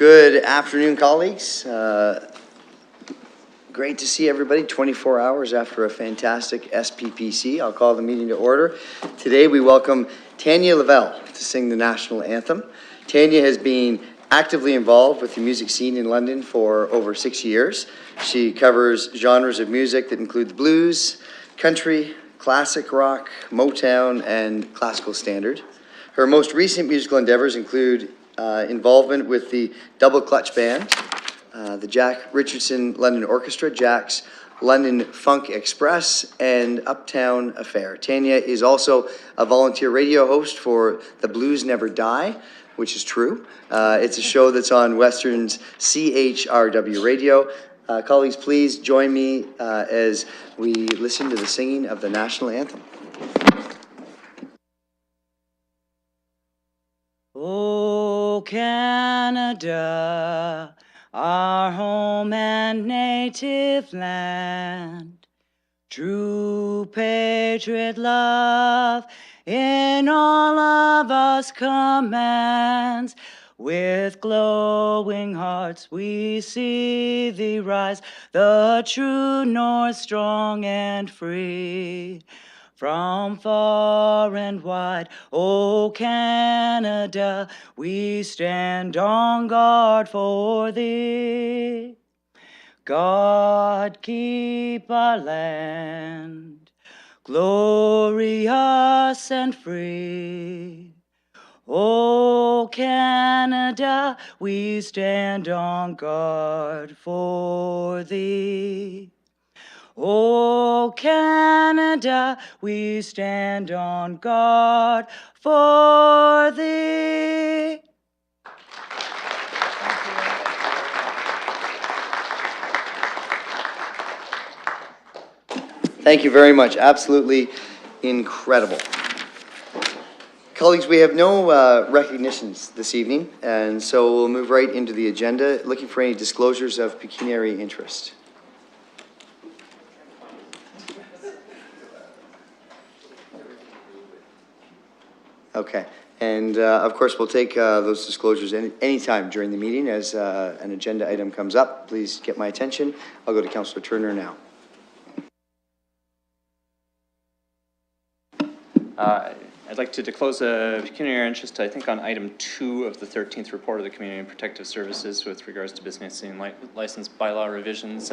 Good afternoon, colleagues. Great to see everybody 24 hours after a fantastic SPPC. I'll call the meeting to order. Today we welcome Tanya Lavelle to sing the national anthem. Tanya has been actively involved with the music scene in London for over 6 years. She covers genres of music that include the blues, country, classic rock, Motown, and classical standard. Her most recent musical endeavors include involvement with the Double Clutch Band, the Jack Richardson London Orchestra, Jack's London Funk Express, and Uptown Affair. Tanya is also a volunteer radio host for The Blues Never Die, which is true. It's a show that's on Western's CHRW radio. Colleagues, please join me as we listen to the singing of the national anthem. Oh, Canada, our home and native land, true patriot love in all of us commands. With glowing hearts we see thee rise, the true north, strong and free. From far and wide, O Canada, we stand on guard for thee. God keep our land, glorious and free. O Canada, we stand on guard for thee. O Canada, we stand on guard for thee. Thank you very much. Absolutely incredible. Colleagues, we have no recognitions this evening, and so we'll move right into the agenda, looking for any disclosures of pecuniary interest. Okay, and of course we'll take those disclosures any time during the meeting as an agenda item comes up. Please get my attention. I'll go to Councillor Turner now. I'd like to disclose a pecuniary interest, I think, on item 2 of the 13th report of the Community and Protective Services with regards to business and license bylaw revisions,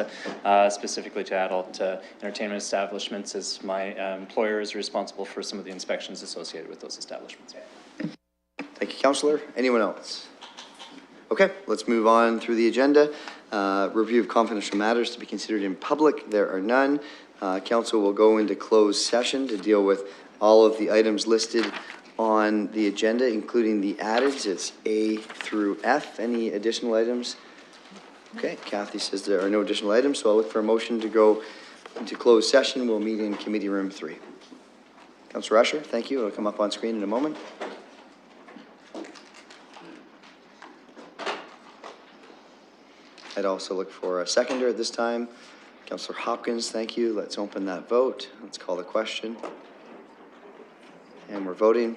specifically to adult entertainment establishments, as my employer is responsible for some of the inspections associated with those establishments. Thank you, Councillor. Anyone else? Okay, let's move on through the agenda. Review of confidential matters to be considered in public. There are none. Council will go into closed session to deal with all of the items listed on the agenda, including the addeds. It's A through F. Any additional items? Okay, Kathy says there are no additional items, so I'll look for a motion to go into closed session. We'll meet in committee room 3. Councillor Usher, thank you. It'll come up on screen in a moment. I'd also look for a seconder at this time. Councillor Hopkins, thank you. Let's open that vote. Let's call the question. And we're voting.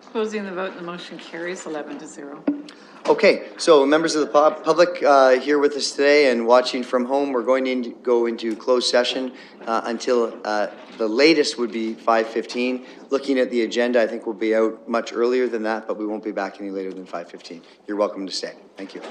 Closing the vote, and the motion carries 11-0. Okay, so members of the public here with us today and watching from home, we're going to go into closed session until the latest would be 5:15. Looking at the agenda, I think we'll be out much earlier than that, but we won't be back any later than 5:15. You're welcome to stay. Thank you.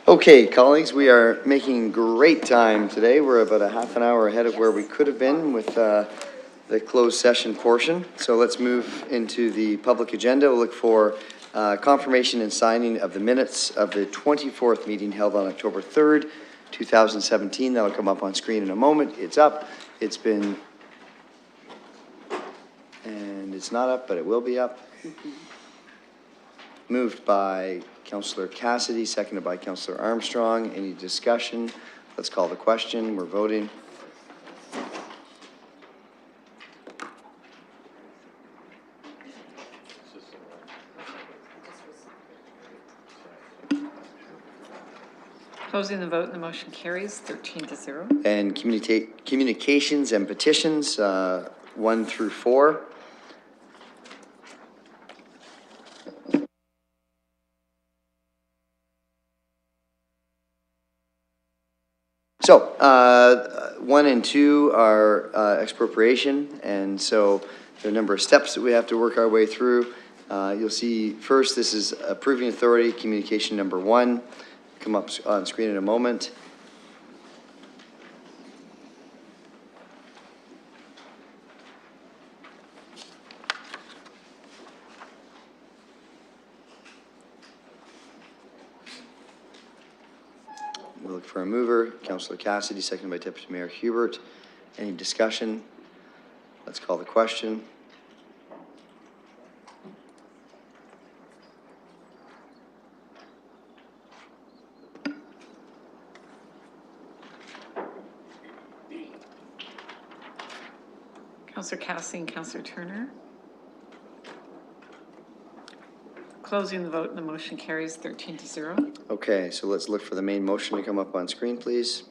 Okay, colleagues, we are making great time today. We're about a half an hour ahead of where we could have been with the closed session portion. So let's move into the public agenda. We'll look for confirmation and signing of the minutes of the 24th meeting held on October 3rd, 2017. That'll come up on screen in a moment. It's up. It's been, and it's not up, but it will be up. Moved by Councillor Cassidy, seconded by Councillor Armstrong. Any discussion? Let's call the question. We're voting. Closing the vote, and the motion carries 13-0. And communications and petitions, 1 through 4. So, 1 and 2 are expropriation, and so there are a number of steps that we have to work our way through. You'll see first, this is approving authority, communication number 1. Come up on screen in a moment. We'll look for a mover. Councillor Cassidy, seconded by Deputy Mayor Hubert. Any discussion? Let's call the question. Councillor Cassidy and Councillor Turner. Closing the vote, and the motion carries 13-0. Okay, so let's look for the main motion to come up on screen, please.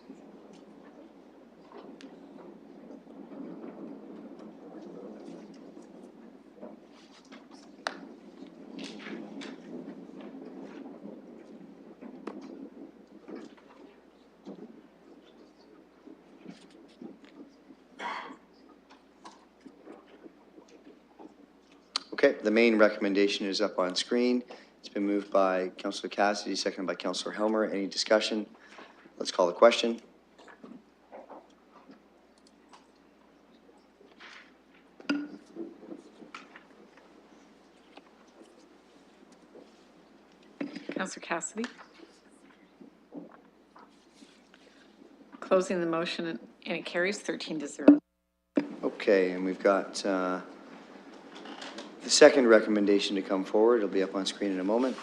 Okay, the main recommendation is up on screen. It's been moved by Councillor Cassidy, seconded by Councillor Helmer. Any discussion? Let's call the question. Councillor Cassidy. Closing the motion, and it carries 13-0. Okay, and we've got the second recommendation to come forward. It'll be up on screen in a moment.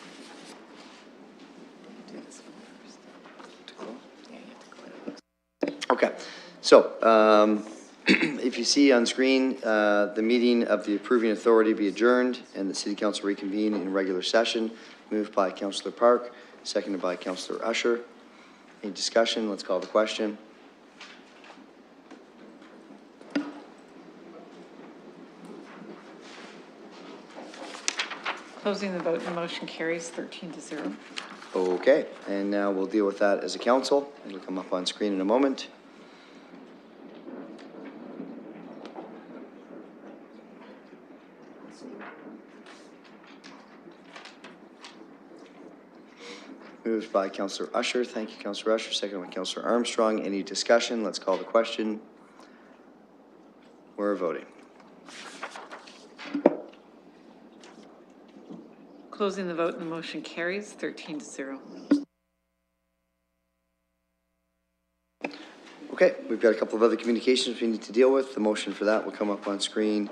Okay, so if you see on screen, the meeting of the approving authority be adjourned and the City Council reconvene in regular session, moved by Councillor Park, seconded by Councillor Usher. Any discussion? Let's call the question. Closing the vote, and the motion carries 13-0. Okay, and now we'll deal with that as a council. It'll come up on screen in a moment. Moved by Councillor Usher. Thank you, Councillor Usher. Second by Councillor Armstrong. Any discussion? Let's call the question. We're voting. Closing the vote, and the motion carries 13-0. Okay, we've got a couple of other communications we need to deal with. The motion for that will come up on screen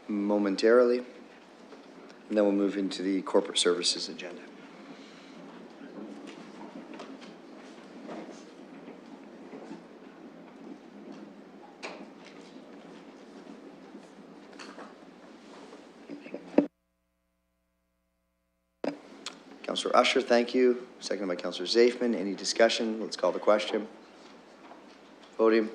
momentarily. And then we'll move into the corporate services agenda. Councillor Usher, thank you. Seconded by Councillor Zafman. Any discussion? Let's call the question. Voting.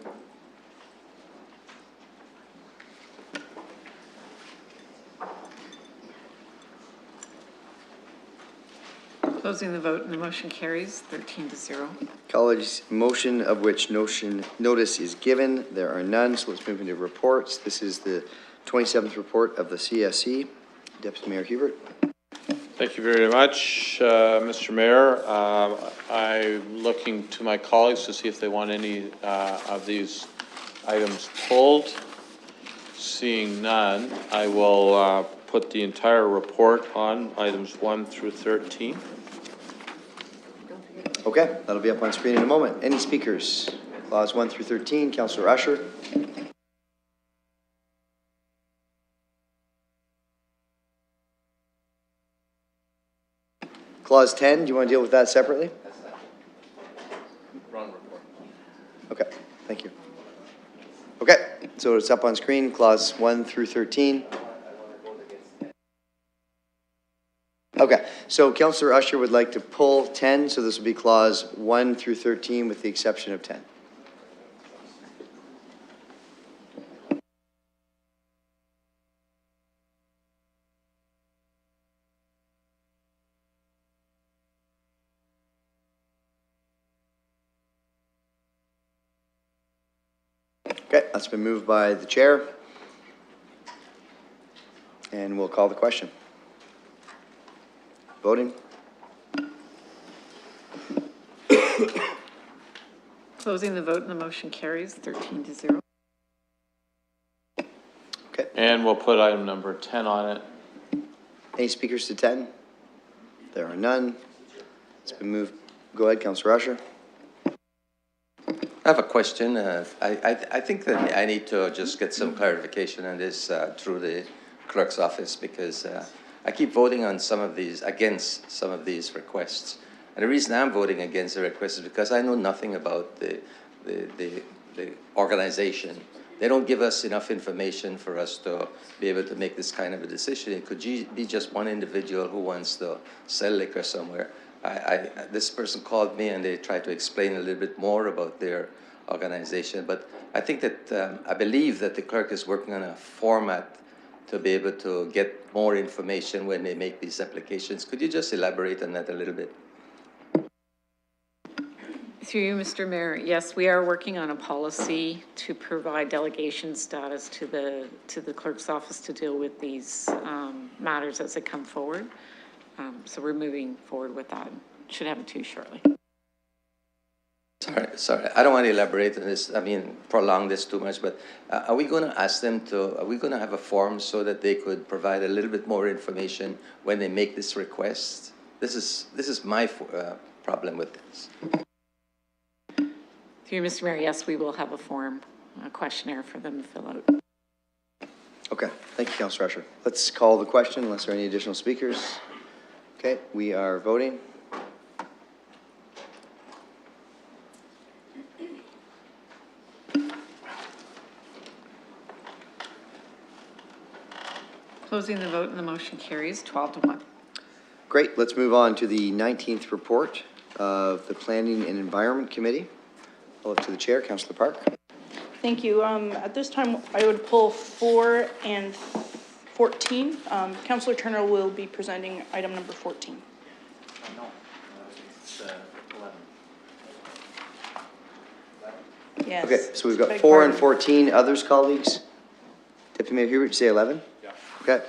Closing the vote, and the motion carries 13-0. College motion of which notice is given. There are none, so let's move into reports. This is the 27th report of the CSC. Deputy Mayor Hubert. Thank you very much, Mr. Mayor. I'm looking to my colleagues to see if they want any of these items pulled. Seeing none, I will put the entire report on items 1 through 13. Okay, that'll be up on screen in a moment. Any speakers? Clause 1 through 13, Councillor Usher. Clause 10, do you want to deal with that separately? Wrong report. Okay, thank you. Okay, so it's up on screen, clause 1 through 13. Okay, so Councillor Usher would like to pull 10, so this will be clause 1 through 13 with the exception of 10. Okay, that's been moved by the chair. And we'll call the question. Voting. Closing the vote and the motion carries 13-0. Okay, And we'll put item number 10 on it. any speakers to 10? There are none. It's been moved. Go ahead, Councillor Usher. I have a question. I think that I need to just get some clarification on this through the clerk's office because I keep voting on some of these, against some of these requests. And the reason I'm voting against the request is because I know nothing about the organization. They don't give us enough information for us to be able to make this kind of a decision. It could be just one individual who wants to sell liquor somewhere. This person called me and they tried to explain a little bit more about their organization, but I think that, I believe that the clerk is working on a format to be able to get more information when they make these applications. Could you just elaborate on that a little bit? Through you, Mr. Mayor, yes, we are working on a policy to provide delegation status to the clerk's office to deal with these matters as they come forward. So we're moving forward with that. Should have it to you shortly. Sorry, I don't want to elaborate on this, I mean, prolong this too much, but are we going to ask them to, are we going to have a form so that they could provide a little bit more information when they make this request? This is my problem with this. Through you, Mr. Mayor, yes, we will have a form, a questionnaire for them to fill out. Okay, thank you, Councillor Usher. Let's call the question unless there are any additional speakers. Okay, we are voting. Closing the vote and the motion carries 12-1. Great, let's move on to the 19th report of the Planning and Environment Committee. I'll look to the chair, Councillor Park. Thank you. At this time, I would pull 4 and 14. Councillor Turner will be presenting item number 14. No, it's 11. Yes. Okay, so we've got Beg 4 and pardon. 14. Others, colleagues? Deputy Mayor Hubert, you say 11? Yeah. Okay.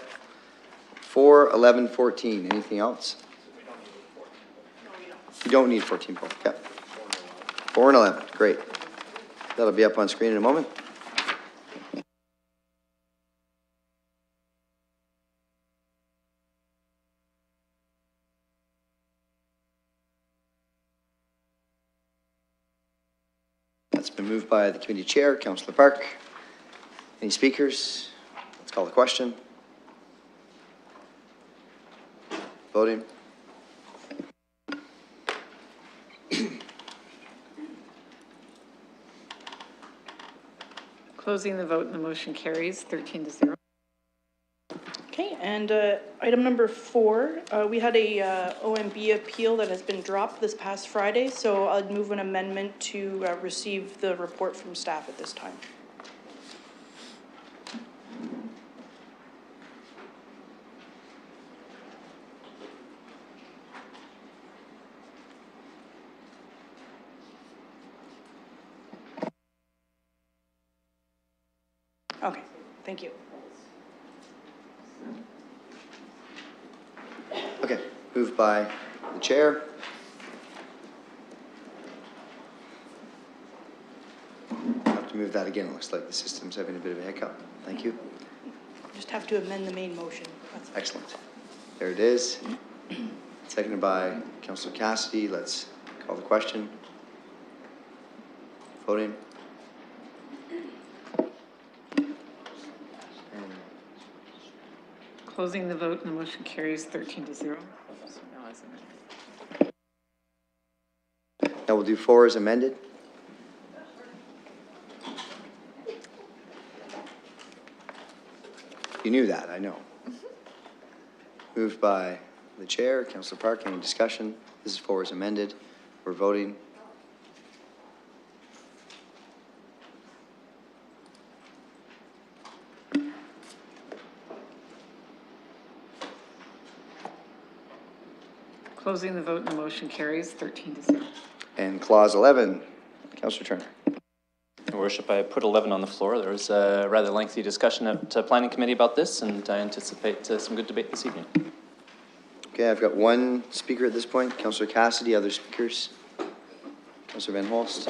4, 11, 14. Anything else? You don't need 14, Paul. Okay. 4 and 11. Great. That'll be up on screen in a moment. That's been moved by the committee chair, Councillor Park. Any speakers? Let's call the question. Voting. Closing the vote and the motion carries 13-0. Okay, and item number 4, we had a OMB appeal that has been dropped this past Friday, so I'd move an amendment to receive the report from staff at this time. Okay, thank you. Okay, moved by the chair. I'll have to move that again. It looks like the system's having a bit of a hiccup. Thank you. Just have to amend the main motion. That's Excellent. There it is. Seconded by Councillor Cassidy. Let's call the question. Voting. Closing the vote and the motion carries 13-0. So now as amended. Now we'll do 4 as amended. You knew that, I know. Moved by the chair, Councillor Park. Any discussion? This is 4 as amended. We're voting. Closing the vote and the motion carries 13-0. And clause 11, Councillor Turner. Your Worship, I put 11 on the floor. There was a rather lengthy discussion at Planning Committee about this, and I anticipate some good debate this evening. Okay, I've got one speaker at this point, Councillor Cassidy. Other speakers? Councillor Van Holst.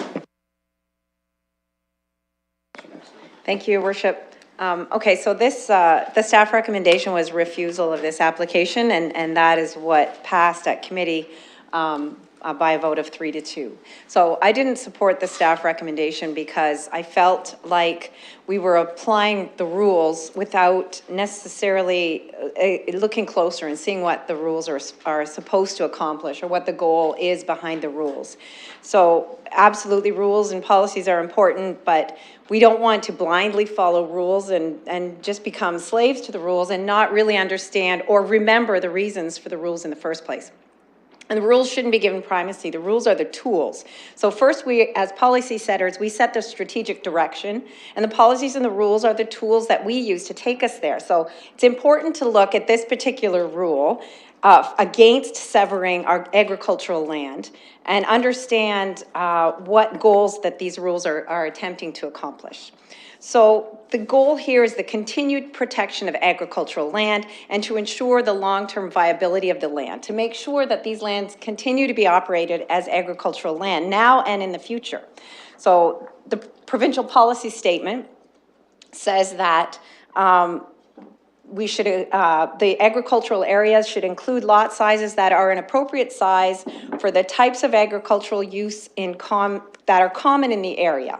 Thank you, Your Worship. Okay, so this, the staff recommendation was refusal of this application, and that is what passed at committee by a vote of 3-2. So I didn't support the staff recommendation because I felt like we were applying the rules without necessarily looking closer and seeing what the rules are supposed to accomplish or what the goal is behind the rules. So absolutely, rules and policies are important, but we don't want to blindly follow rules and just become slaves to the rules and not really understand or remember the reasons for the rules in the first place. And the rules shouldn't be given primacy. The rules are the tools. So first, we, as policy setters, we set the strategic direction, and the policies and the rules are the tools that we use to take us there. So it's important to look at this particular rule against severing our agricultural land and understand what goals that these rules are attempting to accomplish. So the goal here is the continued protection of agricultural land and to ensure the long-term viability of the land, to make sure that these lands continue to be operated as agricultural land now and in the future. So the provincial policy statement says that we should, the agricultural areas should include lot sizes that are an appropriate size for the types of agricultural use that are common in the area.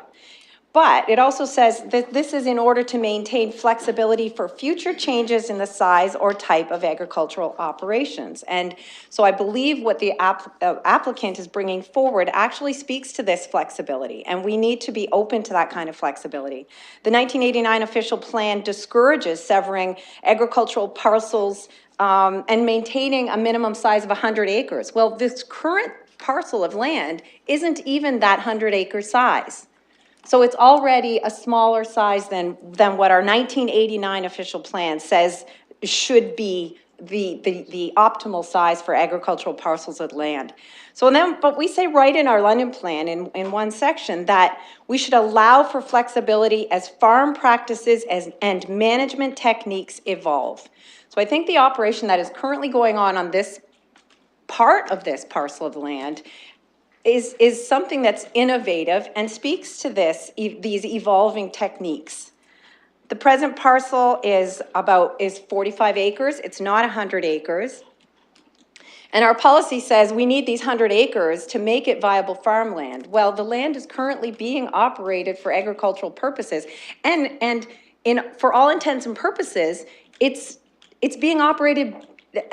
But it also says that this is in order to maintain flexibility for future changes in the size or type of agricultural operations. And so I believe what the applicant is bringing forward actually speaks to this flexibility, and we need to be open to that kind of flexibility. The 1989 official plan discourages severing agricultural parcels and maintaining a minimum size of 100 acres. Well, this current parcel of land isn't even that 100-acre size. So it's already a smaller size than what our 1989 official plan says should be the optimal size for agricultural parcels of land. So then, but we say right in our London plan in one section that we should allow for flexibility as farm practices and management techniques evolve. So I think the operation that is currently going on this part of this parcel of land is something that's innovative and speaks to these evolving techniques. The present parcel is 45 acres. It's not 100 acres. And our policy says we need these 100 acres to make it viable farmland. Well, the land is currently being operated for agricultural purposes. And for all intents and purposes, it's being operated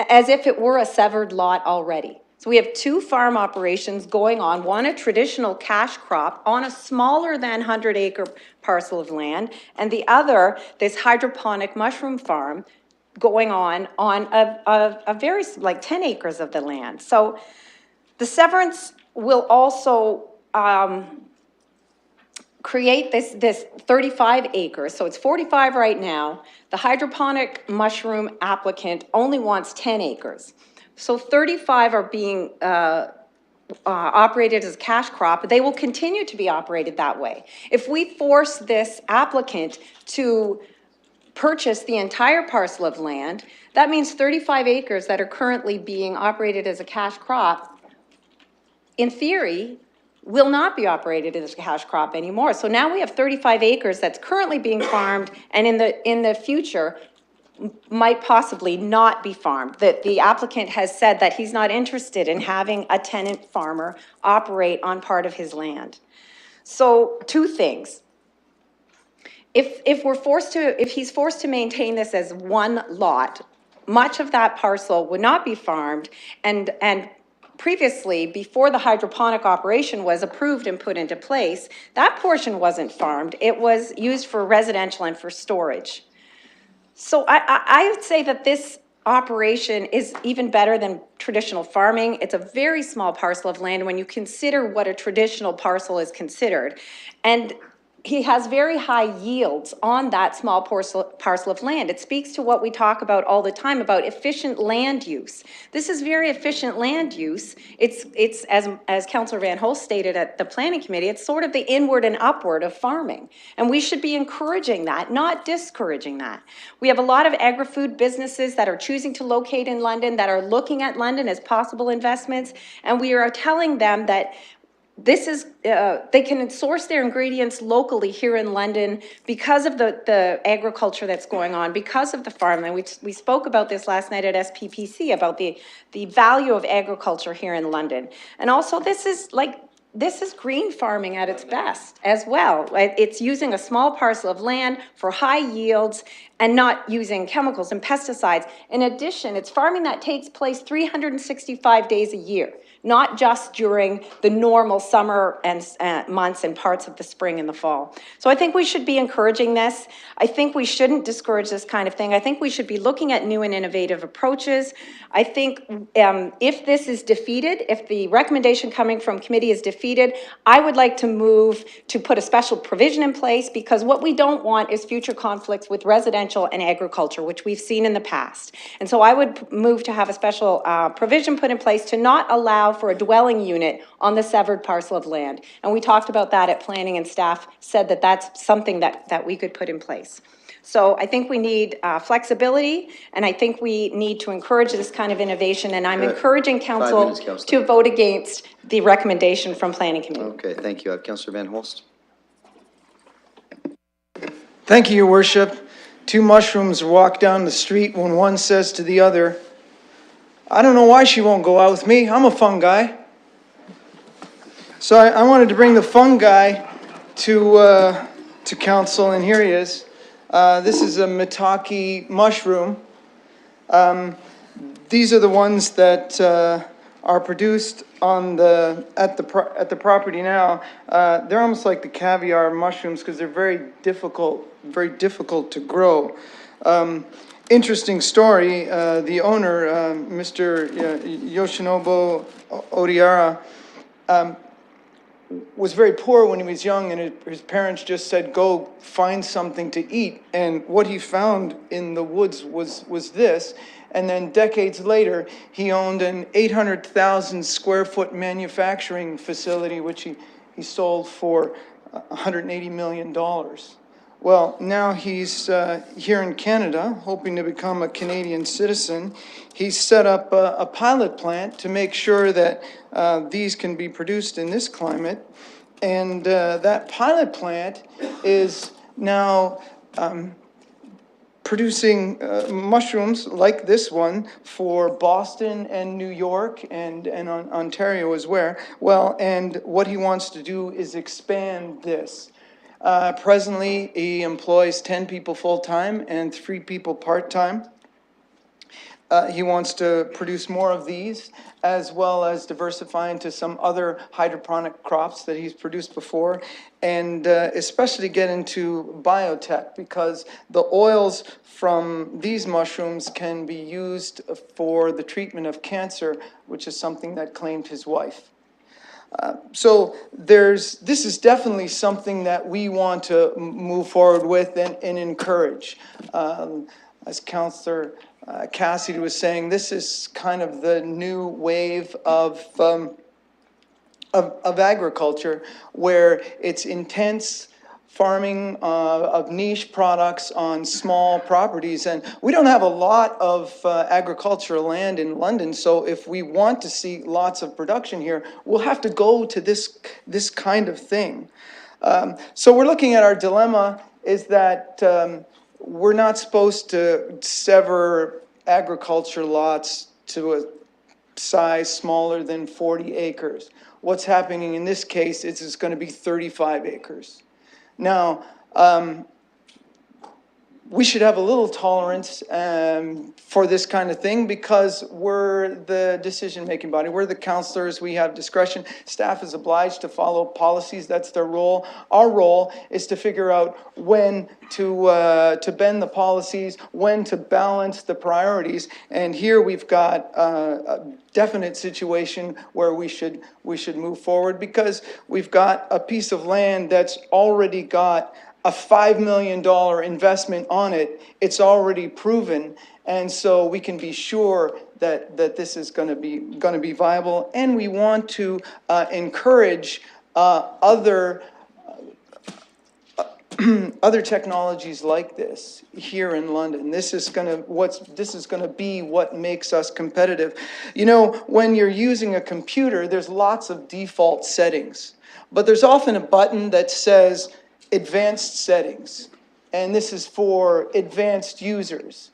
as if it were a severed lot already. So we have two farm operations going on, one a traditional cash crop on a smaller than 100-acre parcel of land, and the other, this hydroponic mushroom farm going on a very, like 10 acres of the land. So the severance will also create this 35 acres. So it's 45 right now. The hydroponic mushroom applicant only wants 10 acres. So 35 are being operated as cash crop. They will continue to be operated that way. If we force this applicant to purchase the entire parcel of land, that means 35 acres that are currently being operated as a cash crop, in theory, will not be operated as a cash crop anymore. So now we have 35 acres that's currently being farmed, and in the future, might possibly not be farmed. That the applicant has said that he's not interested in having a tenant farmer operate on part of his land. So, two things. If he's forced to maintain this as one lot, much of that parcel would not be farmed, and previously, before the hydroponic operation was approved and put into place, that portion wasn't farmed. It was used for residential and for storage. So I would say that this operation is even better than traditional farming. It's a very small parcel of land when you consider what a traditional parcel is considered. And he has very high yields on that small parcel of land. It speaks to what we talk about all the time about efficient land use. This is very efficient land use. It's as Councillor Van Holst stated at the Planning Committee, it's sort of the inward and upward of farming. And we should be encouraging that, not discouraging that. We have a lot of agri-food businesses that are choosing to locate in London, that are looking at London as possible investments, and we are telling them that this is, they can source their ingredients locally here in London because of the agriculture that's going on, because of the farming. We spoke about this last night at SPPC, about the value of agriculture here in London. And also this is green farming at its best as well. It's using a small parcel of land for high yields and not using chemicals and pesticides. In addition, it's farming that takes place 365 days a year, not just during the normal summer and months and parts of the spring and the fall. So I think we should be encouraging this. I think we shouldn't discourage this kind of thing. I think we should be looking at new and innovative approaches. I think if this is defeated, if the recommendation coming from committee is defeated, I would like to move to put a special provision in place, because what we don't want is future conflicts with residential and agriculture, which we've seen in the past. And so I would move to have a special provision put in place to not allow for a dwelling unit on the severed parcel of land. And we talked about that at planning, and staff said that that's something that we could put in place. So I think we need flexibility, and I think we need to encourage this kind of innovation, and I'm encouraging council Councillor. to vote against the recommendation from Planning Committee. Okay, thank you. Councillor Van Holst. Thank you, Your Worship. Two mushrooms walk down the street when one says to the other, "I don't know why she won't go out with me. I'm a fun guy." So I wanted to bring the fun guy to council, and here he is. This is a maitake mushroom. These are the ones that are produced on at the property now. They're almost like the caviar mushrooms because they're very difficult to grow. Interesting story. The owner, Mr. Yoshinobu Odiara, was very poor when he was young, and his parents just said, "Go find something to eat." And what he found in the woods was this. And then decades later, he owned an 800,000 square foot manufacturing facility, which he sold for $180 million. Well, now he's here in Canada, hoping to become a Canadian citizen. He's set up a pilot plant to make sure that these can be produced in this climate. And that pilot plant is now producing mushrooms like this one for Boston and New York and Ontario as well. And what he wants to do is expand this. Presently, he employs 10 people full-time and 3 people part-time. He wants to produce more of these, as well as diversify into some other hydroponic crops that he's produced before, and especially get into biotech, because the oils from these mushrooms can be used for the treatment of cancer, which is something that claimed his wife. So this is definitely something that we want to move forward with and encourage. As Councillor Cassidy was saying, this is kind of the new wave of agriculture, where it's intense farming of niche products on small properties. And we don't have a lot of agricultural land in London, so if we want to see lots of production here, we'll have to go to this kind of thing. So we're looking at our dilemma is that we're not supposed to sever agriculture lots to a size smaller than 40 acres. What's happening in this case is it's going to be 35 acres. Now, we should have a little tolerance for this kind of thing because we're the decision-making body. We're the councillors. We have discretion. Staff is obliged to follow policies. That's their role. Our role is to figure out when to bend the policies, when to balance the priorities. And here we've got a definite situation where we should move forward because we've got a piece of land that's already got a $5 million investment on it. It's already proven, and so we can be sure that this is going to be viable. And we want to encourage other technologies like this here in London. This is going to be what makes us competitive. You know, when you're using a computer, there's lots of default settings, but there's often a button that says advanced settings, and this is for advanced users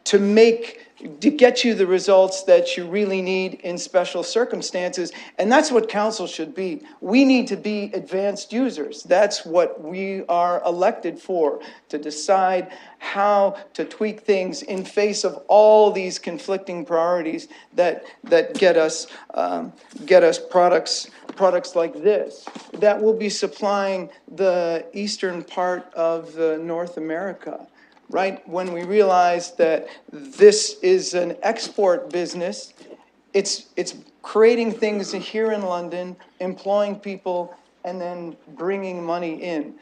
to get you the results that you really need in special circumstances. And that's what council should be. We need to be advanced users. That's what we are elected for, to decide how to tweak things in face of all these conflicting priorities that get us products like this that will be supplying the eastern part of North America. Right? When we realize that this is an export business, it's creating things here in London, employing people, and then bringing money in.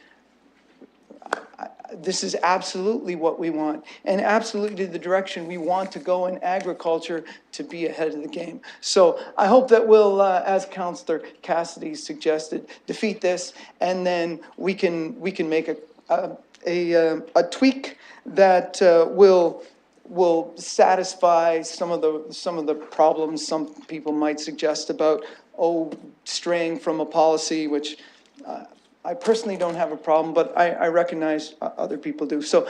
This is absolutely what we want, and absolutely the direction we want to go in agriculture to be ahead of the game. So I hope that we'll, as Councillor Cassidy suggested, defeat this, and then we can make a tweak that will satisfy some of the problems some people might suggest about straying from a policy, which I personally don't have a problem, but I recognize other people do. So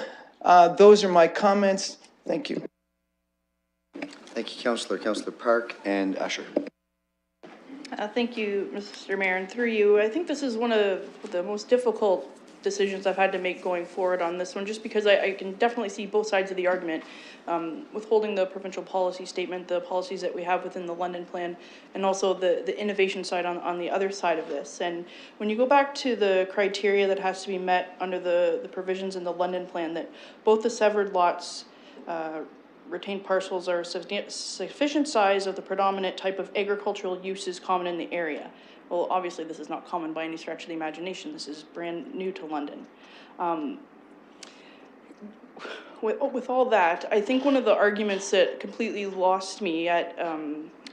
those are my comments. Thank you. Thank you, Councillor. Councillor Park and Usher. Thank you, Mr. Mayor, and through you, I think this is one of the most difficult decisions I've had to make going forward on this one, just because I can definitely see both sides of the argument, withholding the provincial policy statement, the policies that we have within the London plan, and also the innovation side on the other side of this. And when you go back to the criteria that has to be met under the provisions in the London plan, that both the severed lots, retained parcels are sufficient size of the predominant type of agricultural uses common in the area. Well, obviously this is not common by any stretch of the imagination. This is brand new to London. With all that, I think one of the arguments that completely lost me at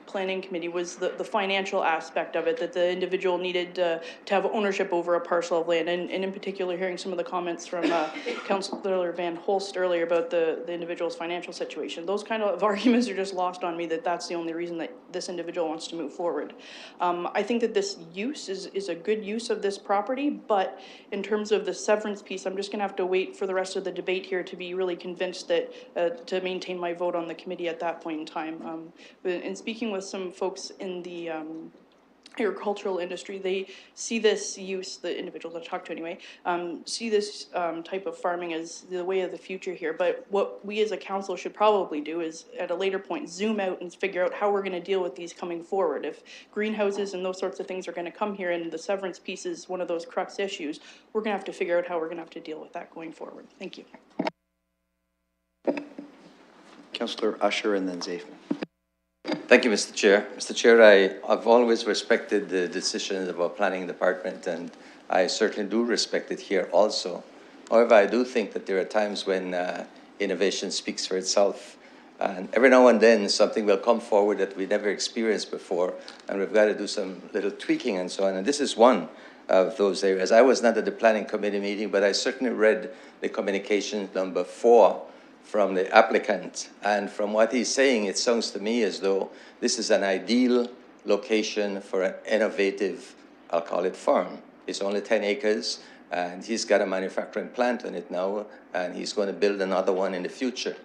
planning committee was the financial aspect of it, that the individual needed to have ownership over a parcel of land, and in particular hearing some of the comments from Councillor Van Holst earlier about the individual's financial situation. Those kind of arguments are just lost on me, that that's the only reason that this individual wants to move forward. I think that this use is a good use of this property, but in terms of the severance piece, I'm just going to have to wait for the rest of the debate here to be really convinced that to maintain my vote on the committee at that point in time. In speaking with some folks in the agricultural industry, they see this use, the individuals I talked to anyway, see this type of farming as the way of the future here. But what we as a council should probably do is at a later point zoom out and figure out how we're going to deal with these coming forward. If greenhouses and those sorts of things are going to come here and the severance piece is one of those crux issues, we're going to have to figure out how we're going to have to deal with that going forward. Thank you. Councillor Usher and then Zafman. Thank you, Mr. Chair. Mr. Chair, I've always respected the decisions of our planning department, and I certainly do respect it here also. However, I do think that there are times when innovation speaks for itself. And every now and then, something will come forward that we never experienced before, and we've got to do some little tweaking and so on. And this is one of those areas. I was not at the planning committee meeting, but I certainly read the communication number 4 from the applicant. And from what he's saying, it sounds to me as though this is an ideal location for an innovative, I'll call it, farm. It's only 10 acres, and he's got a manufacturing plant on it now, and he's going to build another one in the future.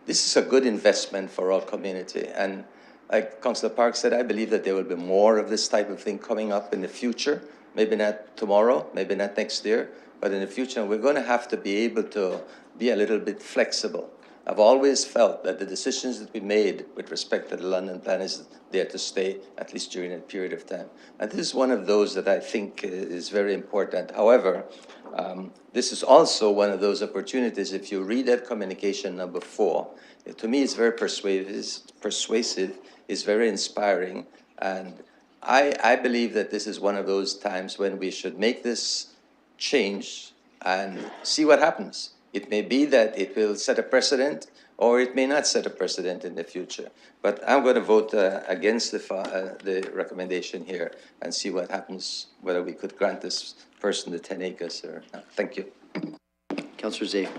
This is a good investment for our community. And like Councillor Park said, I believe that there will be more of this type of thing coming up in the future. Maybe not tomorrow, maybe not next year, but in the future, we're going to have to be able to be a little bit flexible. I've always felt that the decisions that we made with respect to the London plan is there to stay, at least during a period of time. And this is one of those that I think is very important. However, this is also one of those opportunities, if you read that communication number 4, to me it's very persuasive, it's very inspiring, and I believe that this is one of those times when we should make this change and see what happens. It may be that it will set a precedent, or it may not set a precedent in the future. But I'm going to vote against the recommendation here and see what happens, whether we could grant this person the 10 acres or not. Thank you. Councillor Zafin.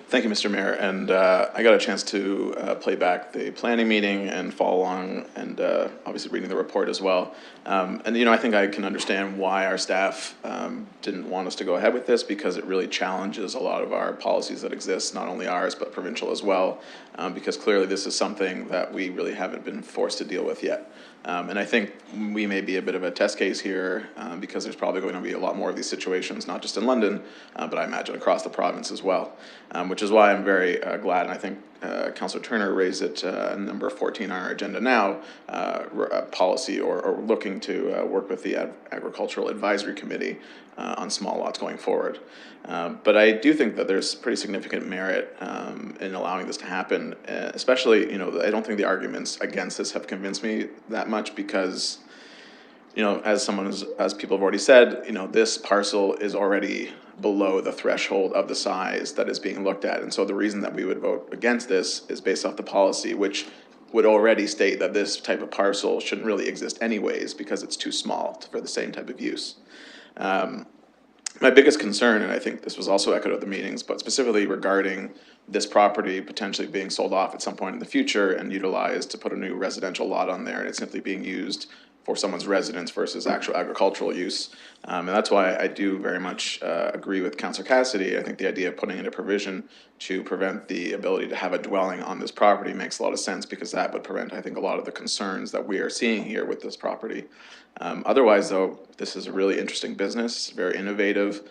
Thank you, Mr. Mayor. And I got a chance to play back the planning meeting and follow along, and obviously reading the report as well. And, you know, I think I can understand why our staff didn't want us to go ahead with this, because it really challenges a lot of our policies that exist, not only ours, but provincial as well, because clearly this is something that we really haven't been forced to deal with yet. And I think we may be a bit of a test case here, because there's probably going to be a lot more of these situations, not just in London, but I imagine across the province as well, which is why I'm very glad, and I think Councillor Turner raised it number 14 on our agenda now, policy or looking to work with the Agricultural Advisory Committee on small lots going forward. But I do think that there's pretty significant merit in allowing this to happen, especially, you know, I don't think the arguments against this have convinced me that much, because, you know, as people have already said, you know, this parcel is already below the threshold of the size that is being looked at. And so the reason that we would vote against this is based off the policy, which would already state that this type of parcel shouldn't really exist anyways, because it's too small for the same type of use. My biggest concern, and I think this was also echoed at the meetings, but specifically regarding this property potentially being sold off at some point in the future and utilized to put a new residential lot on there, and it's simply being used for someone's residence versus actual agricultural use. And that's why I do very much agree with Councillor Cassidy. I think the idea of putting in a provision to prevent the ability to have a dwelling on this property makes a lot of sense, because that would prevent, I think, a lot of the concerns that we are seeing here with this property. Otherwise, though, this is a really interesting business, very innovative,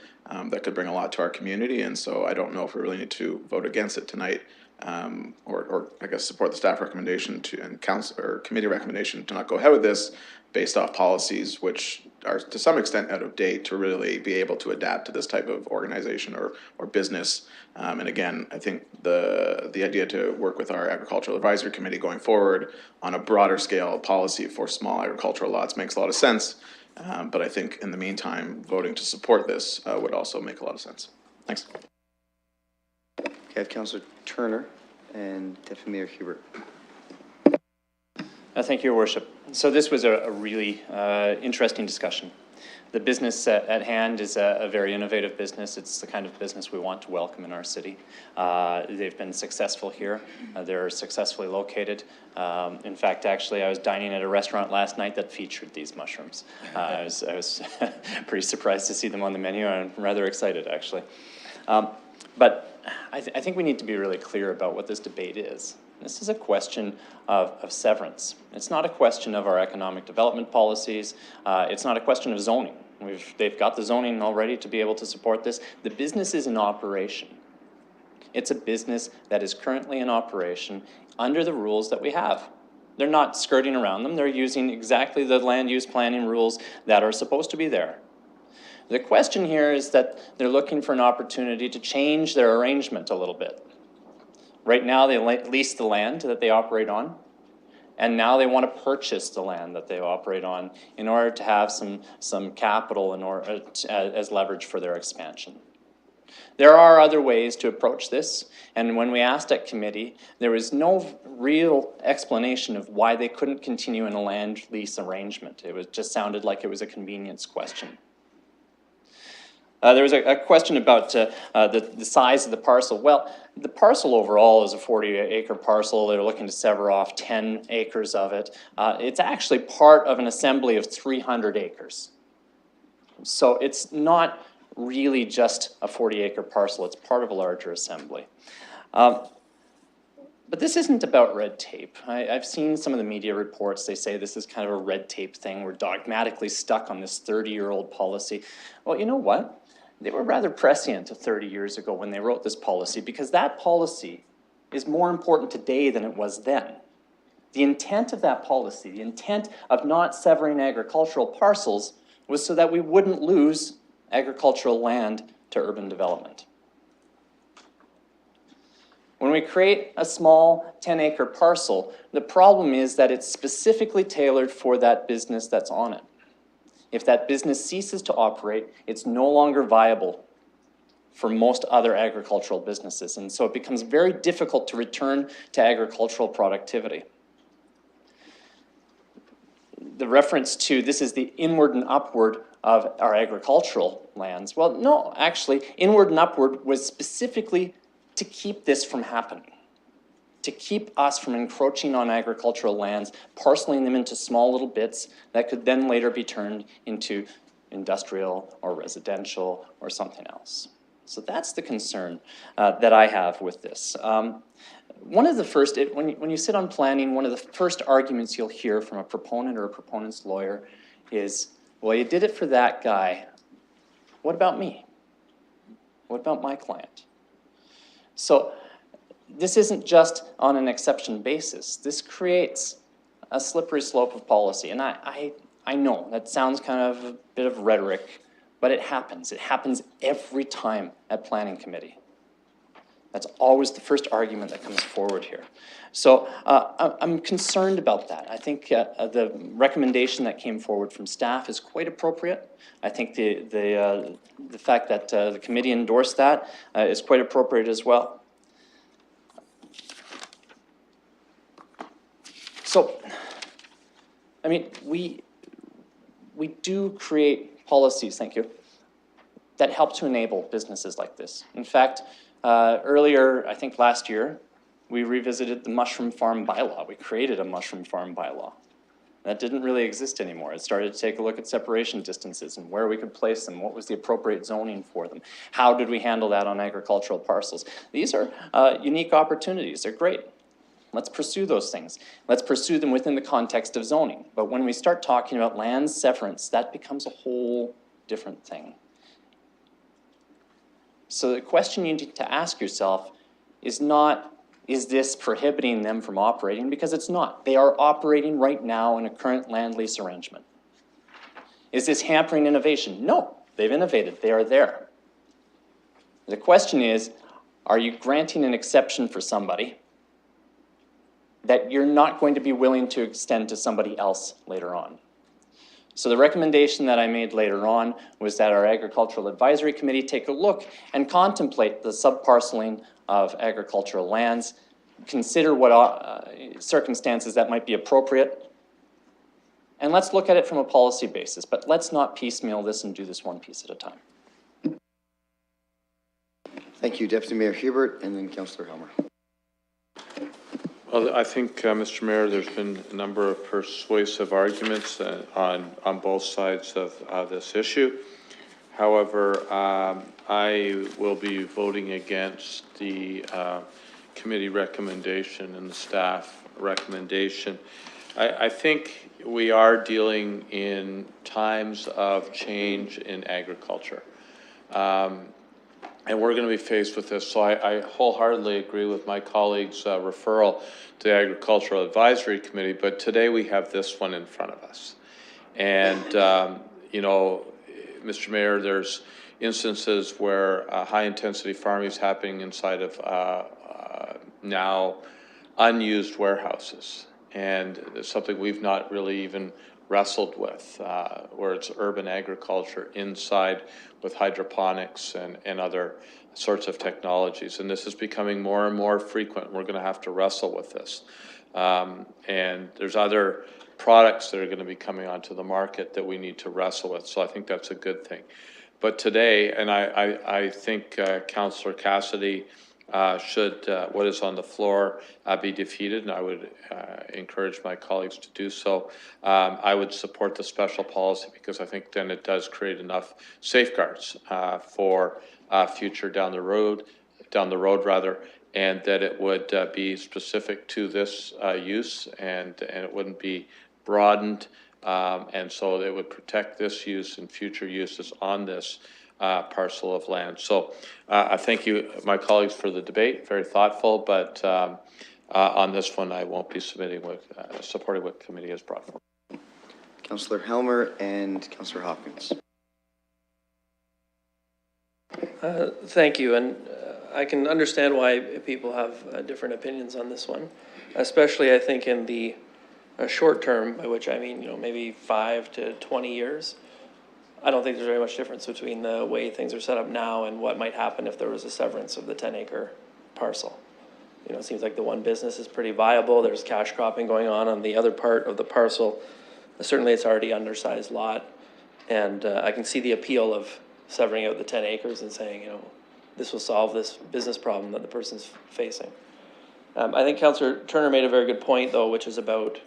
that could bring a lot to our community, and so I don't know if we really need to vote against it tonight, or I guess support the staff recommendation and council or committee recommendation to not go ahead with this based off policies which are to some extent out of date to really be able to adapt to this type of organization or business. And again, I think the idea to work with our Agricultural Advisory Committee going forward on a broader scale policy for small agricultural lots makes a lot of sense. But I think in the meantime, voting to support this would also make a lot of sense. Thanks. Okay, I have Councillor Turner and Deputy Mayor Hubert. Thank you, Your Worship. So this was a really interesting discussion. The business at hand is a very innovative business. It's the kind of business we want to welcome in our city. They've been successful here. They're successfully located. In fact, actually, I was dining at a restaurant last night that featured these mushrooms. I was pretty surprised to see them on the menu. I'm rather excited, actually. But I think we need to be really clear about what this debate is. This is a question of severance. It's not a question of our economic development policies. It's not a question of zoning. They've got the zoning already to be able to support this. The business is in operation. It's a business that is currently in operation under the rules that we have. They're not skirting around them. They're using exactly the land use planning rules that are supposed to be there. The question here is that they're looking for an opportunity to change their arrangement a little bit. Right now, they lease the land that they operate on, and now they want to purchase the land that they operate on in order to have some capital in order as leverage for their expansion. There are other ways to approach this, and when we asked at committee, there was no real explanation of why they couldn't continue in a land lease arrangement. It was just sounded like it was a convenience question. There was a question about the size of the parcel. Well, the parcel overall is a 40-acre parcel. They're looking to sever off 10 acres of it. It's actually part of an assembly of 300 acres. So it's not really just a 40-acre parcel. It's part of a larger assembly. But this isn't about red tape. I've seen some of the media reports. They say this is kind of a red tape thing. We're dogmatically stuck on this 30-year-old policy. Well, you know what? They were rather prescient 30 years ago when they wrote this policy, because that policy is more important today than it was then. The intent of that policy, the intent of not severing agricultural parcels, was so that we wouldn't lose agricultural land to urban development. When we create a small 10-acre parcel, the problem is that it's specifically tailored for that business that's on it. If that business ceases to operate, it's no longer viable for most other agricultural businesses, and so it becomes very difficult to return to agricultural productivity. The reference to this is the inward and upward of our agricultural lands. Well, no, actually, inward and upward was specifically to keep this from happening, to keep us from encroaching on agricultural lands, parceling them into small little bits that could then later be turned into industrial or residential or something else. So that's the concern that I have with this. One of the first, when you sit on planning, one of the first arguments you'll hear from a proponent or a proponent's lawyer is, well, you did it for that guy. What about me? What about my client? So this isn't just on an exception basis. This creates a slippery slope of policy. And I know that sounds kind of a bit of rhetoric, but it happens. It happens every time at planning committee. That's always the first argument that comes forward here. So I'm concerned about that. I think the recommendation that came forward from staff is quite appropriate. I think the fact that the committee endorsed that is quite appropriate as well. So, I mean, we do create policies, thank you, that help to enable businesses like this. In fact, earlier, I think last year, we revisited the mushroom farm bylaw. We created a mushroom farm bylaw. That didn't really exist anymore. It started to take a look at separation distances and where we could place them, what was the appropriate zoning for them, how did we handle that on agricultural parcels. These are unique opportunities. They're great. Let's pursue those things. Let's pursue them within the context of zoning. But when we start talking about land severance, that becomes a whole different thing. So the question you need to ask yourself is not, is this prohibiting them from operating? Because it's not. They are operating right now in a current land lease arrangement. Is this hampering innovation? No, they've innovated. They are there. The question is, are you granting an exception for somebody that you're not going to be willing to extend to somebody else later on? So the recommendation that I made later on was that our Agricultural Advisory Committee take a look and contemplate the subparceling of agricultural lands, consider what circumstances that might be appropriate, and let's look at it from a policy basis, but let's not piecemeal this and do this one piece at a time. Thank you, Deputy Mayor Hubert, and then Councillor Helmer. Well, I think, Mr. Mayor, there's been a number of persuasive arguments on both sides of this issue. However, I will be voting against the committee recommendation and the staff recommendation. I think we are dealing in times of change in agriculture. And we're going to be faced with this. So I wholeheartedly agree with my colleague's referral to the Agricultural Advisory Committee, but today we have this one in front of us. And, you know, Mr. Mayor, there's instances where high-intensity farming is happening inside of now unused warehouses. And it's something we've not really even wrestled with, where it's urban agriculture inside with hydroponics and other sorts of technologies, and this is becoming more and more frequent. We're going to have to wrestle with this. And there's other products that are going to be coming onto the market that we need to wrestle with, so I think that's a good thing. But today, and I think Councillor Cassidy should what is on the floor be defeated, and I would encourage my colleagues to do so. I would support the special policy because I think then it does create enough safeguards for future down the road rather, and that it would be specific to this use, and it wouldn't be broadened, and so it would protect this use and future uses on this parcel of land. So I thank you, my colleagues, for the debate. Very thoughtful, but on this one, I won't be supporting what committee has brought forward. Councillor Helmer and Councillor Hopkins. Thank you, and I can understand why people have different opinions on this one, especially I think in the short term, by which I mean, maybe 5 to 20 years. I don't think there's very much difference between the way things are set up now and what might happen if there was a severance of the 10-acre parcel. It seems like the one business is pretty viable. There's cash cropping going on the other part of the parcel. Certainly it's already undersized lot, and I can see the appeal of severing out the 10 acres and saying, this will solve this business problem that the person's facing. I think Councillor Turner made a very good point, though, which is about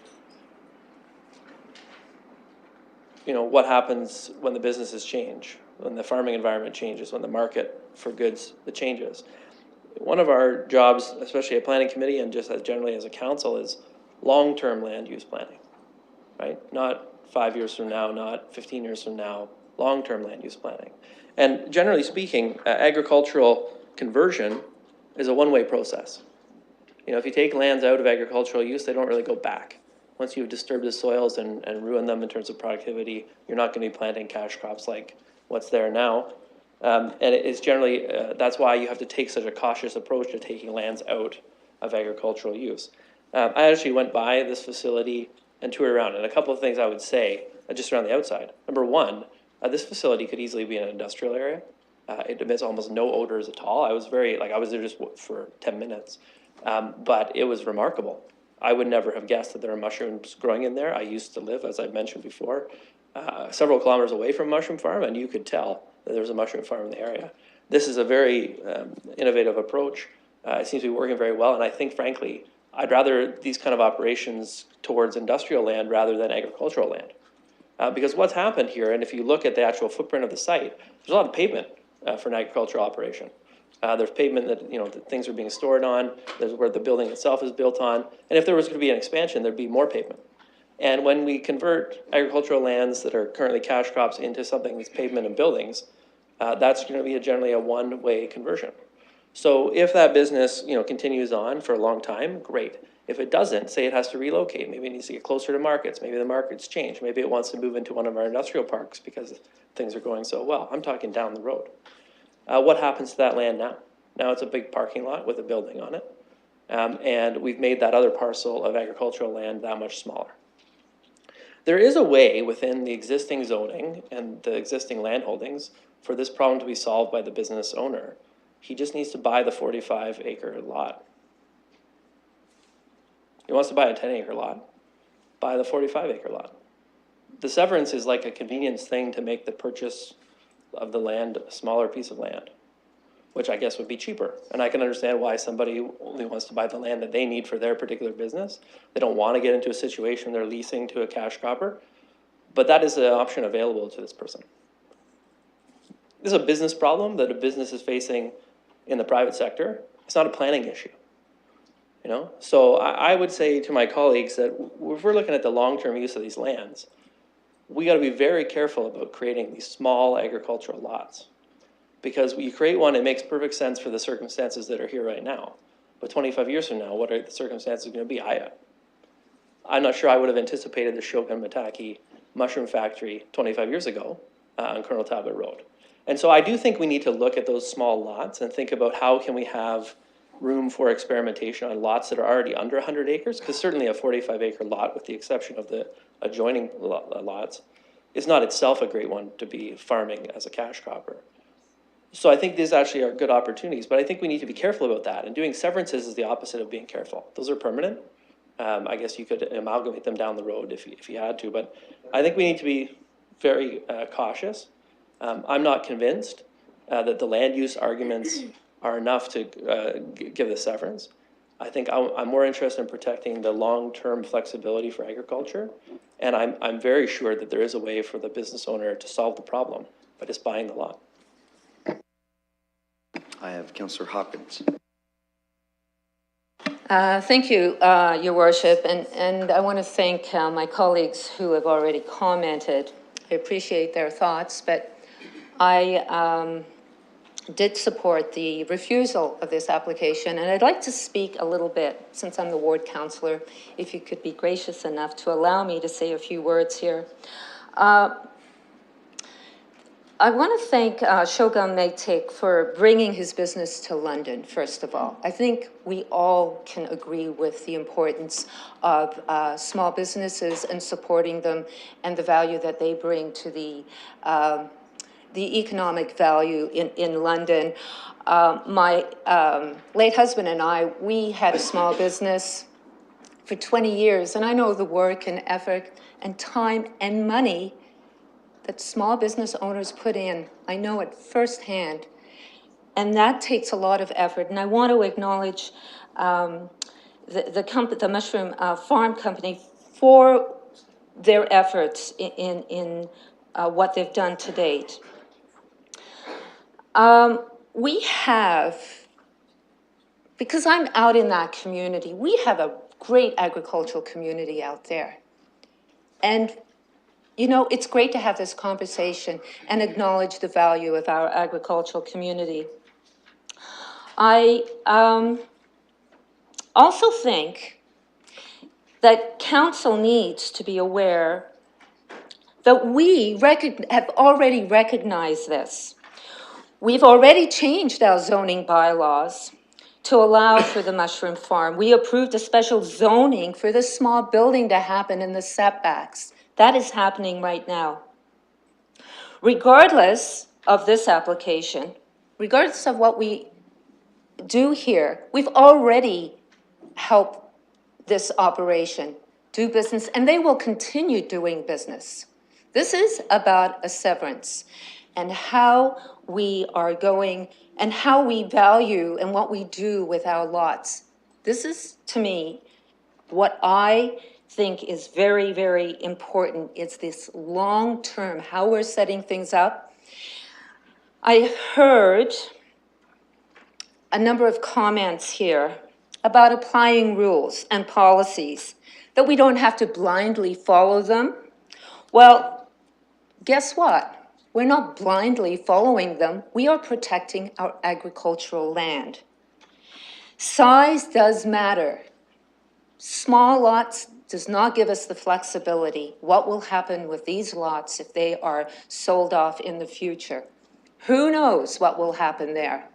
what happens when the businesses change, when the farming environment changes, when the market for goods changes. One of our jobs, especially a planning committee and just as generally as a council, is long-term land use planning, right? Not 5 years from now, not 15 years from now, long-term land use planning. And generally speaking, agricultural conversion is a one-way process. If you take lands out of agricultural use, they don't really go back. Once you've disturbed the soils and ruined them in terms of productivity, you're not going to be planting cash crops like what's there now. And it's generally, that's why you have to take such a cautious approach to taking lands out of agricultural use. I actually went by this facility and toured around, and a couple of things I would say just around the outside. Number one, this facility could easily be an industrial area. It emits almost no odors at all. I was there just for 10 minutes, but it was remarkable. I would never have guessed that there are mushrooms growing in there. I used to live, as I mentioned before, several kilometers away from a mushroom farm, and you could tell that there was a mushroom farm in the area. This is a very innovative approach. It seems to be working very well, and I think, frankly, I'd rather these kind of operations towards industrial land rather than agricultural land. Because what's happened here, and if you look at the actual footprint of the site, there's a lot of pavement for an agricultural operation. There's pavement that, that things are being stored on. There's where the building itself is built on. And if there was going to be an expansion, there'd be more pavement. And when we convert agricultural lands that are currently cash crops into something that's pavement and buildings, that's going to be generally a one-way conversion. So if that business, continues on for a long time, great. If it doesn't, say it has to relocate, maybe it needs to get closer to markets, maybe the markets change, maybe it wants to move into one of our industrial parks because things are going so well. I'm talking down the road. What happens to that land now? Now it's a big parking lot with a building on it, and we've made that other parcel of agricultural land that much smaller. There is a way within the existing zoning and the existing land holdings for this problem to be solved by the business owner. He just needs to buy the 45-acre lot. He wants to buy a 10-acre lot, buy the 45-acre lot. The severance is like a convenience thing to make the purchase of the land a smaller piece of land, which I guess would be cheaper. And I can understand why somebody only wants to buy the land that they need for their particular business. They don't want to get into a situation they're leasing to a cash cropper, but that is an option available to this person. This is a business problem that a business is facing in the private sector. It's not a planning issue. So I would say to my colleagues that if we're looking at the long-term use of these lands, we got to be very careful about creating these small agricultural lots. Because when you create one, it makes perfect sense for the circumstances that are here right now. But 25 years from now, what are the circumstances going to be? I'm not sure I would have anticipated the Shogun Mataki mushroom factory 25 years ago on Colonel Talbot Road. And so I do think we need to look at those small lots and think about how can we have room for experimentation on lots that are already under 100 acres, because certainly a 45-acre lot, with the exception of the adjoining lots, is not itself a great one to be farming as a cash cropper. So I think these actually are good opportunities, but I think we need to be careful about that. And doing severances is the opposite of being careful. Those are permanent. I guess you could amalgamate them down the road if you had to, but I think we need to be very cautious. I'm not convinced that the land use arguments are enough to give the severance. I think I'm more interested in protecting the long-term flexibility for agriculture. And I'm very sure that there is a way for the business owner to solve the problem by just buying the lot. I have Councillor Hopkins. Thank you, Your Worship, and I want to thank my colleagues who have already commented. I appreciate their thoughts, but I did support the refusal of this application, and I'd like to speak a little bit, since I'm the ward councillor, if you could be gracious enough to allow me to say a few words here. I want to thank Shogun Megtik for bringing his business to London, first of all. I think we all can agree with the importance of small businesses and supporting them and the value that they bring to the economic value in London. My late husband and I, we had a small business for 20 years, and I know the work and effort and time and money that small business owners put in. I know it firsthand. And that takes a lot of effort. And I want to acknowledge the Mushroom Farm Company for their efforts in what they've done to date. We have, because I'm out in that community, we have a great agricultural community out there. And you know, it's great to have this conversation and acknowledge the value of our agricultural community. I also think that council needs to be aware that we have already recognized this. We've already changed our zoning bylaws to allow for the mushroom farm. We approved a special zoning for this small building to happen in the setbacks. That is happening right now. Regardless of this application, regardless of what we do here, we've already helped this operation do business, and they will continue doing business. This is about a severance and how we are going and how we value and what we do with our lots. This is, to me, what I think is very, very important. It's this long-term, how we're setting things up. I heard a number of comments here about applying rules and policies, that we don't have to blindly follow them. Well, guess what? We're not blindly following them. We are protecting our agricultural land. Size does matter. Small lots does not give us the flexibility. What will happen with these lots if they are sold off in the future? Who knows what will happen there?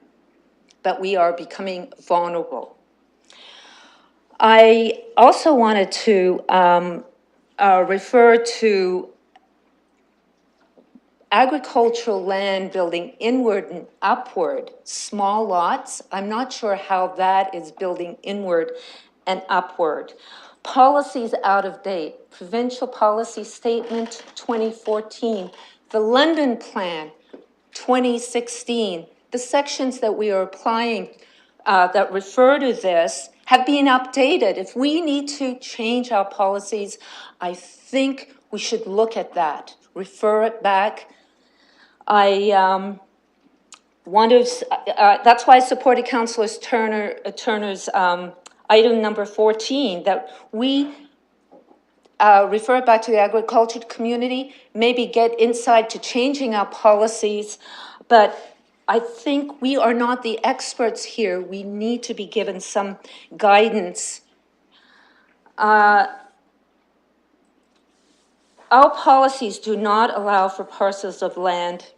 But we are becoming vulnerable. I also wanted to refer to agricultural land building inward and upward, small lots. I'm not sure how that is building inward and upward. Policies out of date. Provincial Policy Statement 2014. The London Plan 2016. The sections that we are applying that refer to this have been updated. If we need to change our policies, I think we should look at that, refer it back. I that's why I supported Councillor Turner's item number 14, that we refer it back to the agriculture community, maybe get insight to changing our policies, but I think we are not the experts here. We need to be given some guidance. Our policies do not allow for parcels of land.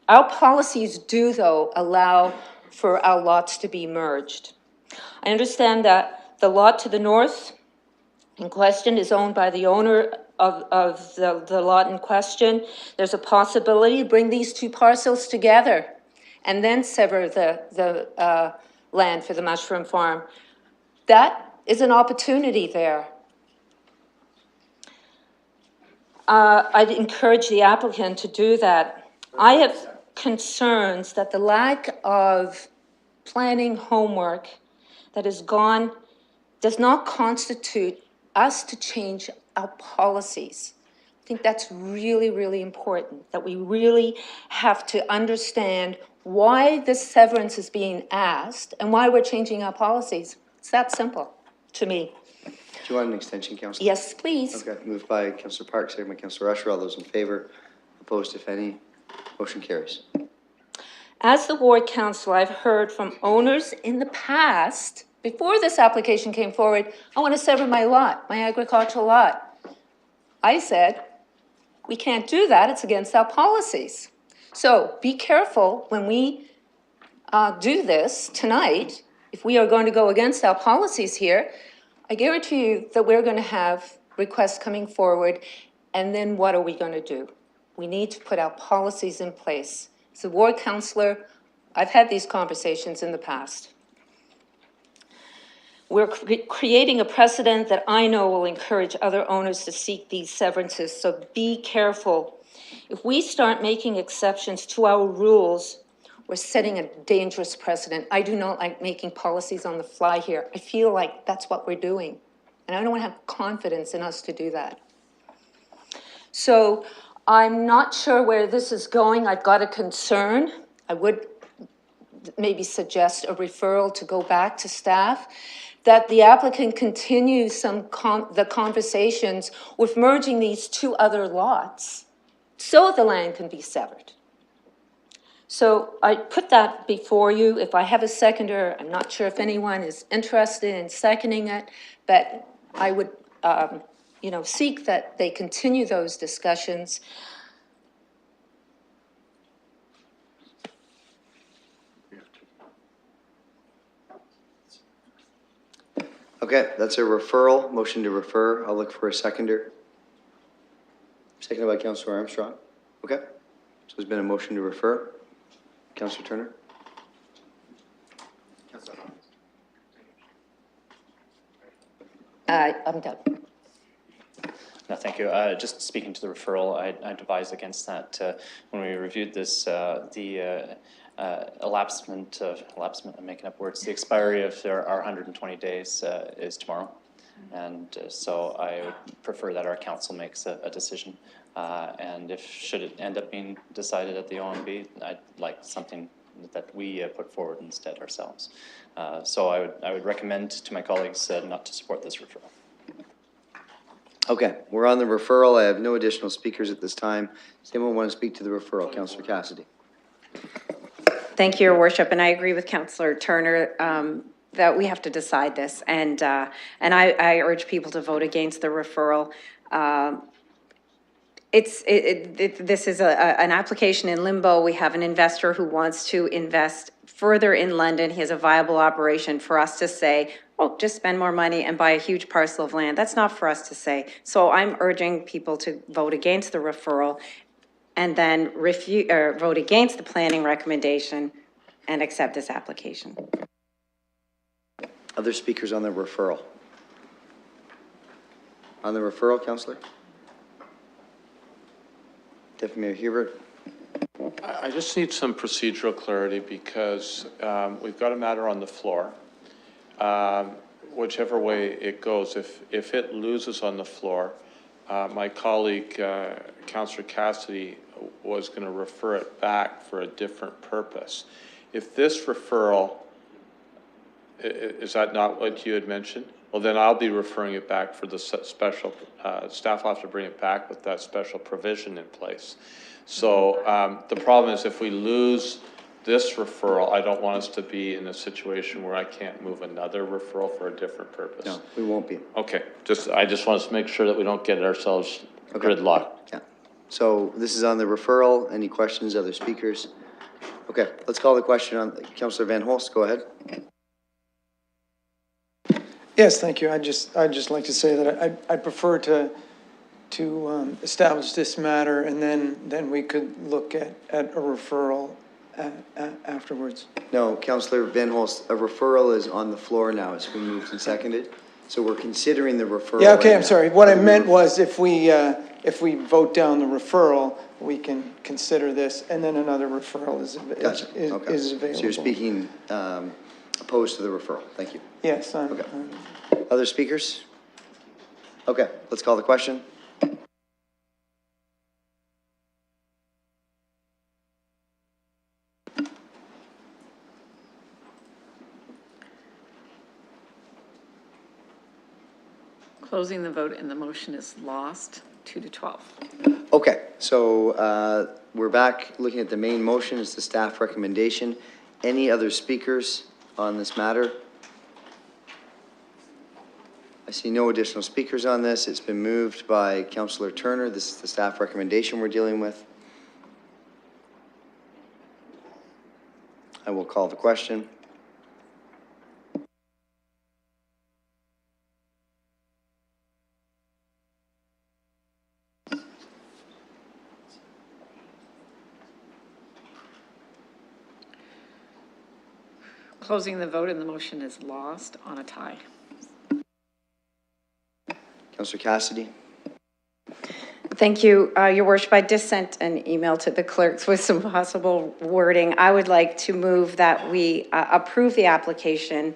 Our policies do, though, allow for our lots to be merged. I understand that the lot to the north in question is owned by the owner of the lot in question. There's a possibility to bring these two parcels together and then sever the land for the mushroom farm. That is an opportunity there. I'd encourage the applicant to do that. I have concerns that the lack of planning homework that is gone does not constitute us to change our policies. I think that's really, really important, that we really have to understand why this severance is being asked and why we're changing our policies. It's that simple to me. Do you want an extension, Councillor? Yes, please. Okay, moved by Councillor Park, second by Councillor Usher. All those in favour? Opposed, if any? Motion carries. As the ward councillor, I've heard from owners in the past, before this application came forward, I want to sever my lot, my agricultural lot. I said, we can't do that, it's against our policies. So be careful when we do this tonight. If we are going to go against our policies here, I guarantee you that we're going to have requests coming forward, and then what are we going to do? We need to put our policies in place. As a ward councillor, I've had these conversations in the past. We're creating a precedent that I know will encourage other owners to seek these severances, so be careful. If we start making exceptions to our rules, we're setting a dangerous precedent. I do not like making policies on the fly here. I feel like that's what we're doing, and I don't want to have confidence in us to do that. So I'm not sure where this is going. I've got a concern. I would maybe suggest a referral to go back to staff, that the applicant continue the conversations with merging these two other lots so the land can be severed. So I put that before you. If I have a seconder, I'm not sure if anyone is interested in seconding it, but I would seek that they continue those discussions. Okay, that's a referral, motion to refer. I'll look for a seconder. Seconded by Councillor Armstrong. Okay, so there's been a motion to refer. Councillor Turner? I'm done. No, thank you. Just speaking to the referral, I advise against that. When we reviewed this, the elapsement, I'm making up words, the expiry of our 120 days is tomorrow. And so I would prefer that our council makes a decision. And should it end up being decided at the OMB, I'd like something that we put forward instead ourselves. So I would recommend to my colleagues not to support this referral. Okay, we're on the referral. I have no additional speakers at this time. Does anyone want to speak to the referral? Councillor Cassidy. Thank you, Your Worship, and I agree with Councillor Turner that we have to decide this, and I urge people to vote against the referral. This is an application in limbo. We have an investor who wants to invest further in London. He has a viable operation. For us to say, oh, just spend more money and buy a huge parcel of land, that's not for us to say. So I'm urging people to vote against the referral and then vote against the planning recommendation and accept this application. Other speakers on the referral? On the referral, Councillor? Deputy Mayor Hubert? I just need some procedural clarity because we've got a matter on the floor. Whichever way it goes, if it loses on the floor, my colleague, Councillor Cassidy, was going to refer it back for a different purpose. If this referral, is that not what you had mentioned? Well, then I'll be referring it back for the special, staff will have to bring it back with that special provision in place. So the problem is if we lose this referral, I don't want us to be in a situation where I can't move another referral for a different purpose. No, we won't be. Okay, I just want us to make sure that we don't get ourselves gridlocked. Yeah. So this is on the referral. Any questions, other speakers? Okay, let's call the question on Councillor Van Holst. Go ahead. Yes, thank you. I'd just like to say that I prefer to establish this matter, and then we could look at a referral afterwards. No, Councillor Van Holst, a referral is on the floor now. It's been moved and seconded. So we're considering the referral. Yeah, okay, right I'm now. sorry. What I meant was if we vote down the referral, we can consider this, and then another referral is Gotcha. Okay. available. So you're speaking opposed to the referral. Thank you. Yes, Okay. Other speakers? Okay, let's call the question. Closing the vote and the motion is lost, 2-12. Okay, so we're back looking at the main motion. It's the staff recommendation. Any other speakers on this matter? I see no additional speakers on this. It's been moved by Councillor Turner. This is the staff recommendation we're dealing with. I will call the question. Closing the vote and the motion is lost on a tie. Councillor Cassidy. Thank you, Your Worship. I just sent an email to the clerks with some possible wording. I would like to move that we approve the application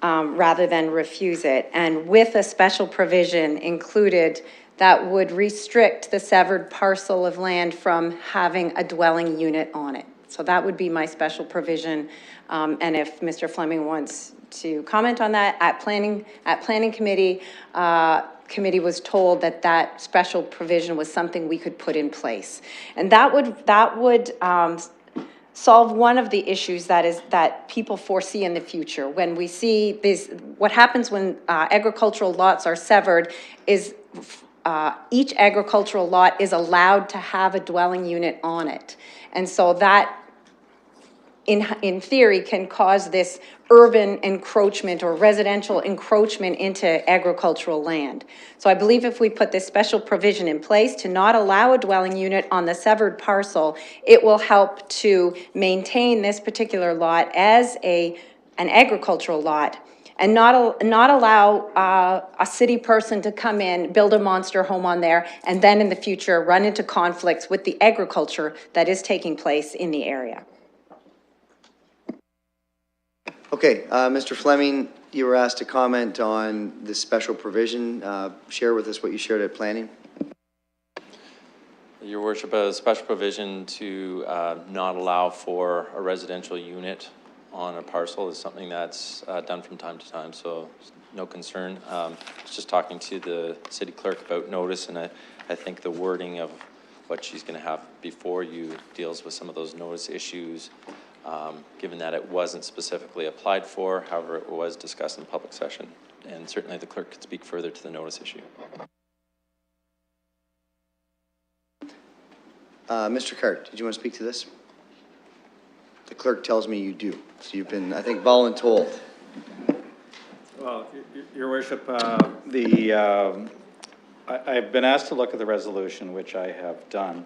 rather than refuse it, and with a special provision included that would restrict the severed parcel of land from having a dwelling unit on it. So that would be my special provision. And if Mr. Fleming wants to comment on that, at planning committee, committee was told that that special provision was something we could put in place. And that would solve one of the issues that people foresee in the future. When we see this, what happens when agricultural lots are severed is each agricultural lot is allowed to have a dwelling unit on it. And so that, in theory, can cause this urban encroachment or residential encroachment into agricultural land. So I believe if we put this special provision in place to not allow a dwelling unit on the severed parcel, it will help to maintain this particular lot as an agricultural lot, and not allow a city person to come in, build a monster home on there, and then in the future run into conflicts with the agriculture that is taking place in the area. Okay, Mr. Fleming, you were asked to comment on this special provision. Share with us what you shared at planning. Your Worship, a special provision to not allow for a residential unit on a parcel is something that's done from time to time, so no concern. Just talking to the city clerk about notice, and I think the wording of what she's going to have before you deals with some of those notice issues, given that it wasn't specifically applied for. However, it was discussed in public session, and certainly the clerk could speak further to the notice issue. Mr. Cart, did you want to speak to this? The clerk tells me you do. So you've been, I think, voluntold. Well, Your Worship, I've been asked to look at the resolution, which I have done.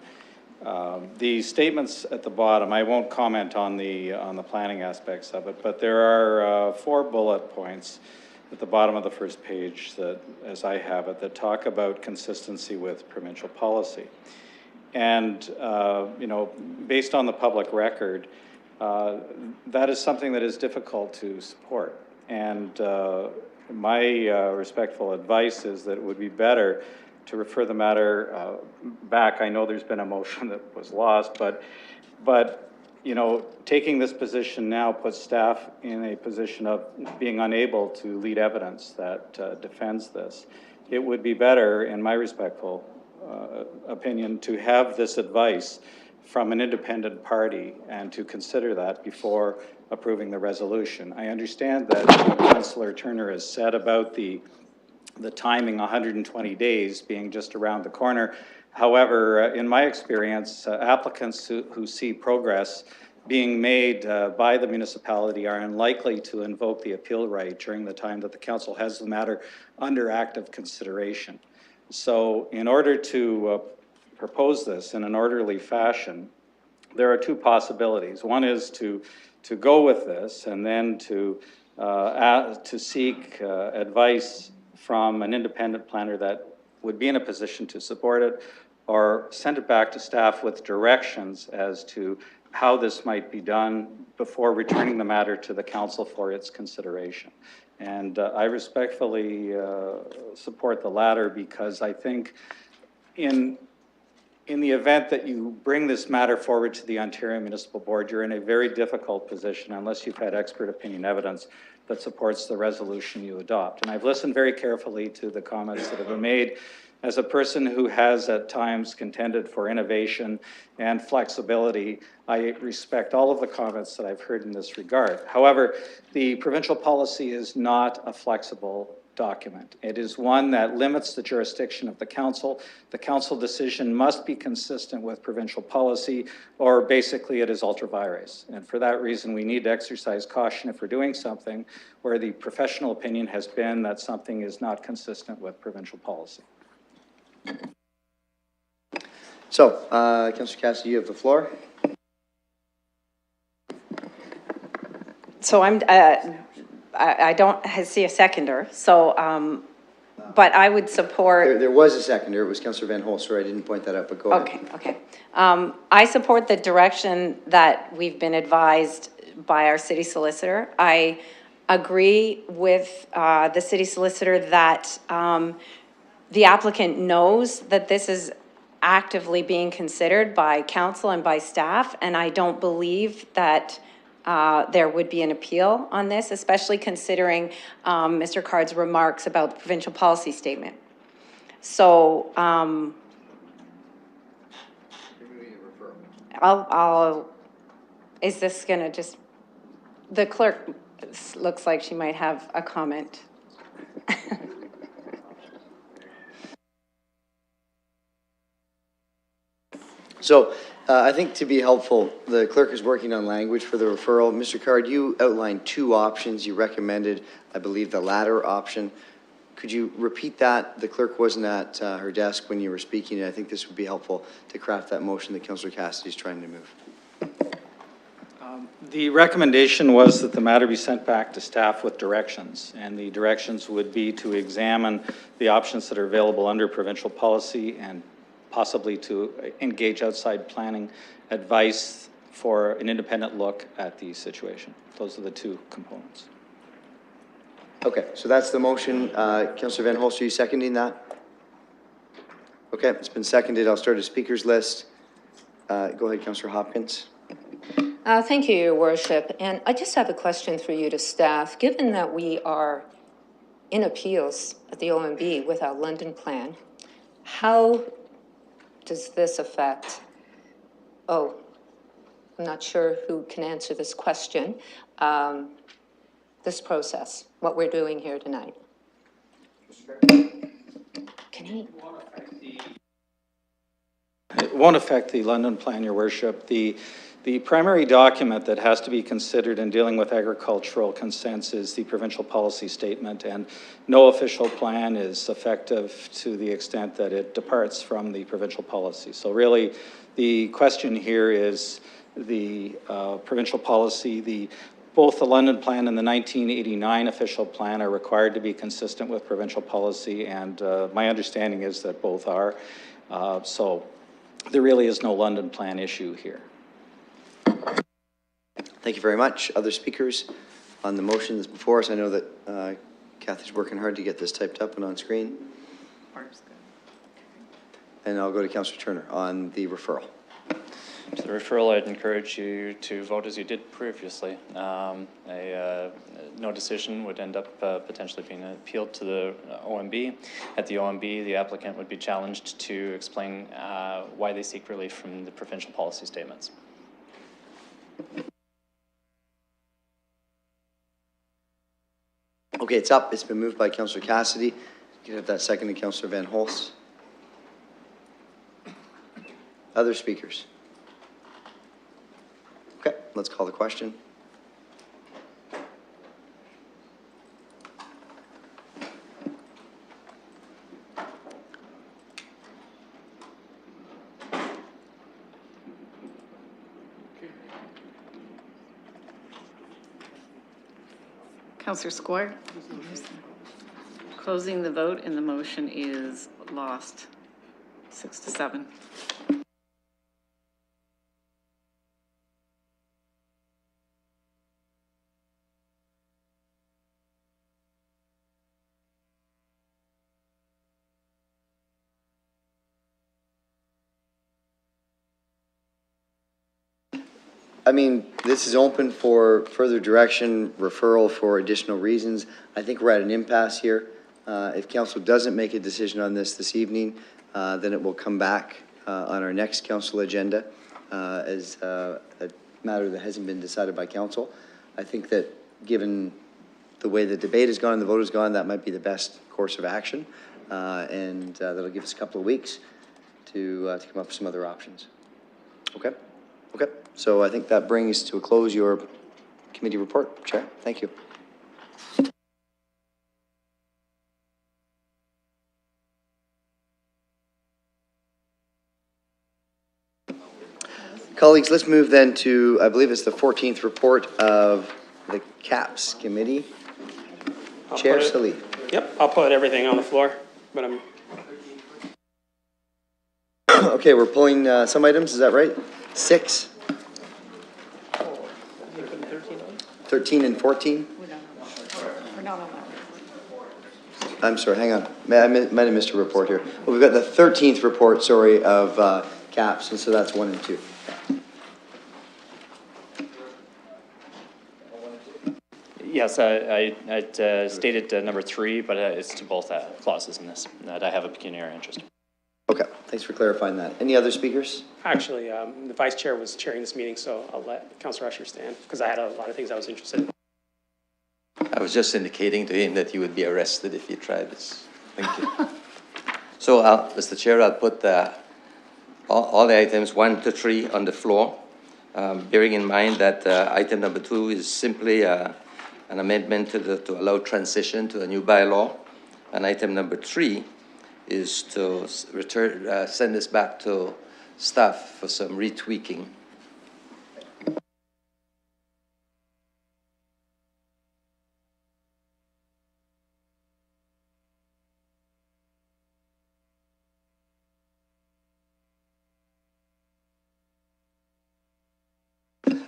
The statements at the bottom, I won't comment on the planning aspects of it, but there are 4 bullet points at the bottom of the first page that, as I have it, that talk about consistency with provincial policy. And, you know, based on the public record, that is something that is difficult to support. And my respectful advice is that it would be better to refer the matter back. I know there's been a motion that was lost, but you know, taking this position now puts staff in a position of being unable to lead evidence that defends this. It would be better, in my respectful opinion, to have this advice from an independent party and to consider that before approving the resolution. I understand that Councillor Turner has said about the timing, 120 days being just around the corner. However, in my experience, applicants who see progress being made by the municipality are unlikely to invoke the appeal right during the time that the council has the matter under active consideration. So in order to propose this in an orderly fashion, there are two possibilities. One is to go with this and then to seek advice from an independent planner that would be in a position to support it, or send it back to staff with directions as to how this might be done before returning the matter to the council for its consideration. And I respectfully support the latter, because I think in the event that you bring this matter forward to the Ontario Municipal Board, you're in a very difficult position unless you've had expert opinion evidence that supports the resolution you adopt. And I've listened very carefully to the comments that have been made. As a person who has at times contended for innovation and flexibility, I respect all of the comments that I've heard in this regard. However, the provincial policy is not a flexible document. It is one that limits the jurisdiction of the council. The council decision must be consistent with provincial policy, or basically it is ultra vires. And for that reason, we need to exercise caution if we're doing something where the professional opinion has been that something is not consistent with provincial policy. So, Councillor Cassidy, you have the floor. So I don't see a seconder, so, but I would support. There was a seconder. It was Councillor Van Holst. I didn't point that out, but go ahead. Okay. I support the direction that we've been advised by our city solicitor. I agree with the city solicitor that the applicant knows that this is actively being considered by council and by staff, and I don't believe that there would be an appeal on this, especially considering Mr. Card's remarks about the provincial policy statement. So is this gonna just, the clerk looks like she might have a comment. So I think to be helpful, the clerk is working on language for the referral. Mr. Card, you outlined two options. You recommended, I believe, the latter option. Could you repeat that? The clerk wasn't at her desk when you were speaking, and I think this would be helpful to craft that motion that Councillor Cassidy is trying to move. The recommendation was that the matter be sent back to staff with directions, and the directions would be to examine the options that are available under provincial policy and possibly to engage outside planning advice for an independent look at the situation. Those are the two components. Okay, so that's the motion. Councillor Van Holst, are you seconding that? Okay, it's been seconded. I'll start a speakers list. Go ahead, Councillor Hopkins. Thank you, Your Worship. And I just have a question for you to staff. Given that we are in appeals at the OMB with our London plan, how does this affect, I'm not sure who can answer this question, this process, what we're doing here tonight? Can he? It won't affect the London plan, Your Worship. The primary document that has to be considered in dealing with agricultural consents is the provincial policy statement, and no official plan is effective to the extent that it departs from the provincial policy. So really, the question here is the provincial policy. Both the London plan and the 1989 official plan are required to be consistent with provincial policy, and my understanding is that both are. So there really is no London plan issue here. Thank you very much. Other speakers on the motion that's before us? I know that Kathy's working hard to get this typed up and on screen. And I'll go to Councillor Turner on the referral. To the referral, I'd encourage you to vote as you did previously. No decision would end up potentially being appealed to the OMB. At the OMB, the applicant would be challenged to explain why they seek relief from the provincial policy statements. Okay, it's up. It's been moved by Councillor Cassidy. You can have that seconded, Councillor Van Holst. Other speakers? Okay, let's call the question. Counselor Squire. Closing the vote, and the motion is lost, 6-7. I mean, this is open for further direction, referral for additional reasons. I think we're at an impasse here. If council doesn't make a decision on this evening, then it will come back on our next council agenda as a matter that hasn't been decided by council. I think that given the way the debate has gone and the vote has gone, that might be the best course of action. And that'll give us a couple of weeks to come up with some other options. Okay? Okay, so I think that brings to a close your committee report, Chair. Thank you. Colleagues, let's move then to, I believe it's the 14th report of the CAPS Committee. Chair Salih. Yep, I'll put everything on the floor, but I'm... Okay, we're pulling some items, is that right? 6? 13 and 14? I'm sorry, hang on. I might have missed a report here. Well, we've got the 13th report, sorry, of CAPS, and so that's 1 and 2. Yes, I stated number 3, but it's to both clauses in this, that I have a pecuniary interest. Okay, thanks for clarifying that. Any other speakers? Actually, the vice chair was chairing this meeting, so I'll let Councillor Usher stand, because I had a lot of things I was interested in. I was just indicating to him that he would be arrested if he tried this. Thank you. So, Mr. Chair, I'll put all the items 1 to 3 on the floor, bearing in mind that item number 2 is simply an amendment to allow transition to a new bylaw, and item number 3 is to send this back to staff for some retweaking.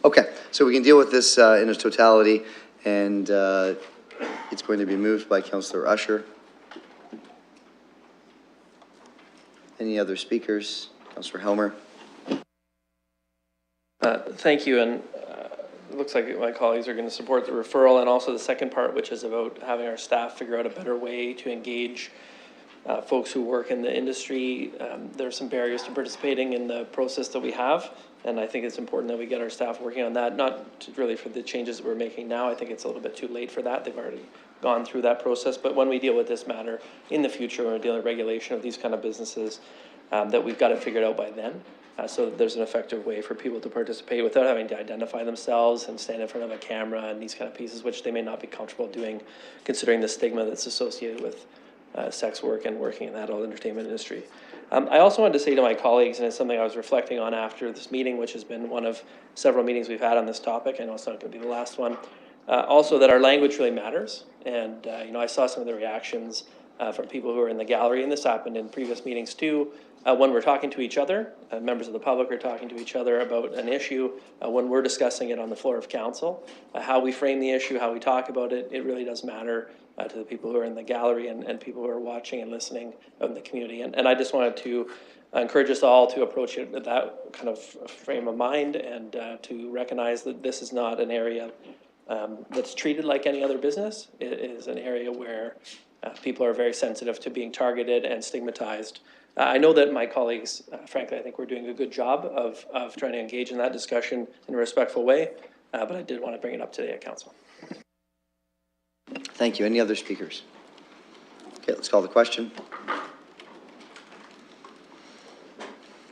Okay, so we can deal with this in its totality, and it's going to be moved by Councillor Usher. Any other speakers? Councillor Helmer. Thank you, and it looks like my colleagues are going to support the referral and also the second part, which is about having our staff figure out a better way to engage folks who work in the industry. There are some barriers to participating in the process that we have, and I think it's important that we get our staff working on that, not really for the changes that we're making now. I think it's a little bit too late for that. They've already gone through that process, but when we deal with this matter in the future, when we're dealing with regulation of these kind of businesses, that we've got it figured out by then, so that there's an effective way for people to participate without having to identify themselves and stand in front of a camera and these kind of pieces, which they may not be comfortable doing, considering the stigma that's associated with sex work and working in the adult entertainment industry. I also wanted to say to my colleagues, and it's something I was reflecting on after this meeting, which has been one of several meetings we've had on this topic. I know it's not going to be the last one. Also, that our language really matters. And, I saw some of the reactions from people who are in the gallery, and this happened in previous meetings too. When we're talking to each other, members of the public are talking to each other about an issue, when we're discussing it on the floor of council, how we frame the issue, how we talk about it, it really does matter to the people who are in the gallery and people who are watching and listening in the community. And I just wanted to encourage us all to approach it with that kind of frame of mind and to recognize that this is not an area that's treated like any other business. It is an area where people are very sensitive to being targeted and stigmatized. I know that my colleagues, frankly, I think we're doing a good job of trying to engage in that discussion in a respectful way, but I did want to bring it up today at council. Thank you. Any other speakers? Okay, let's call the question.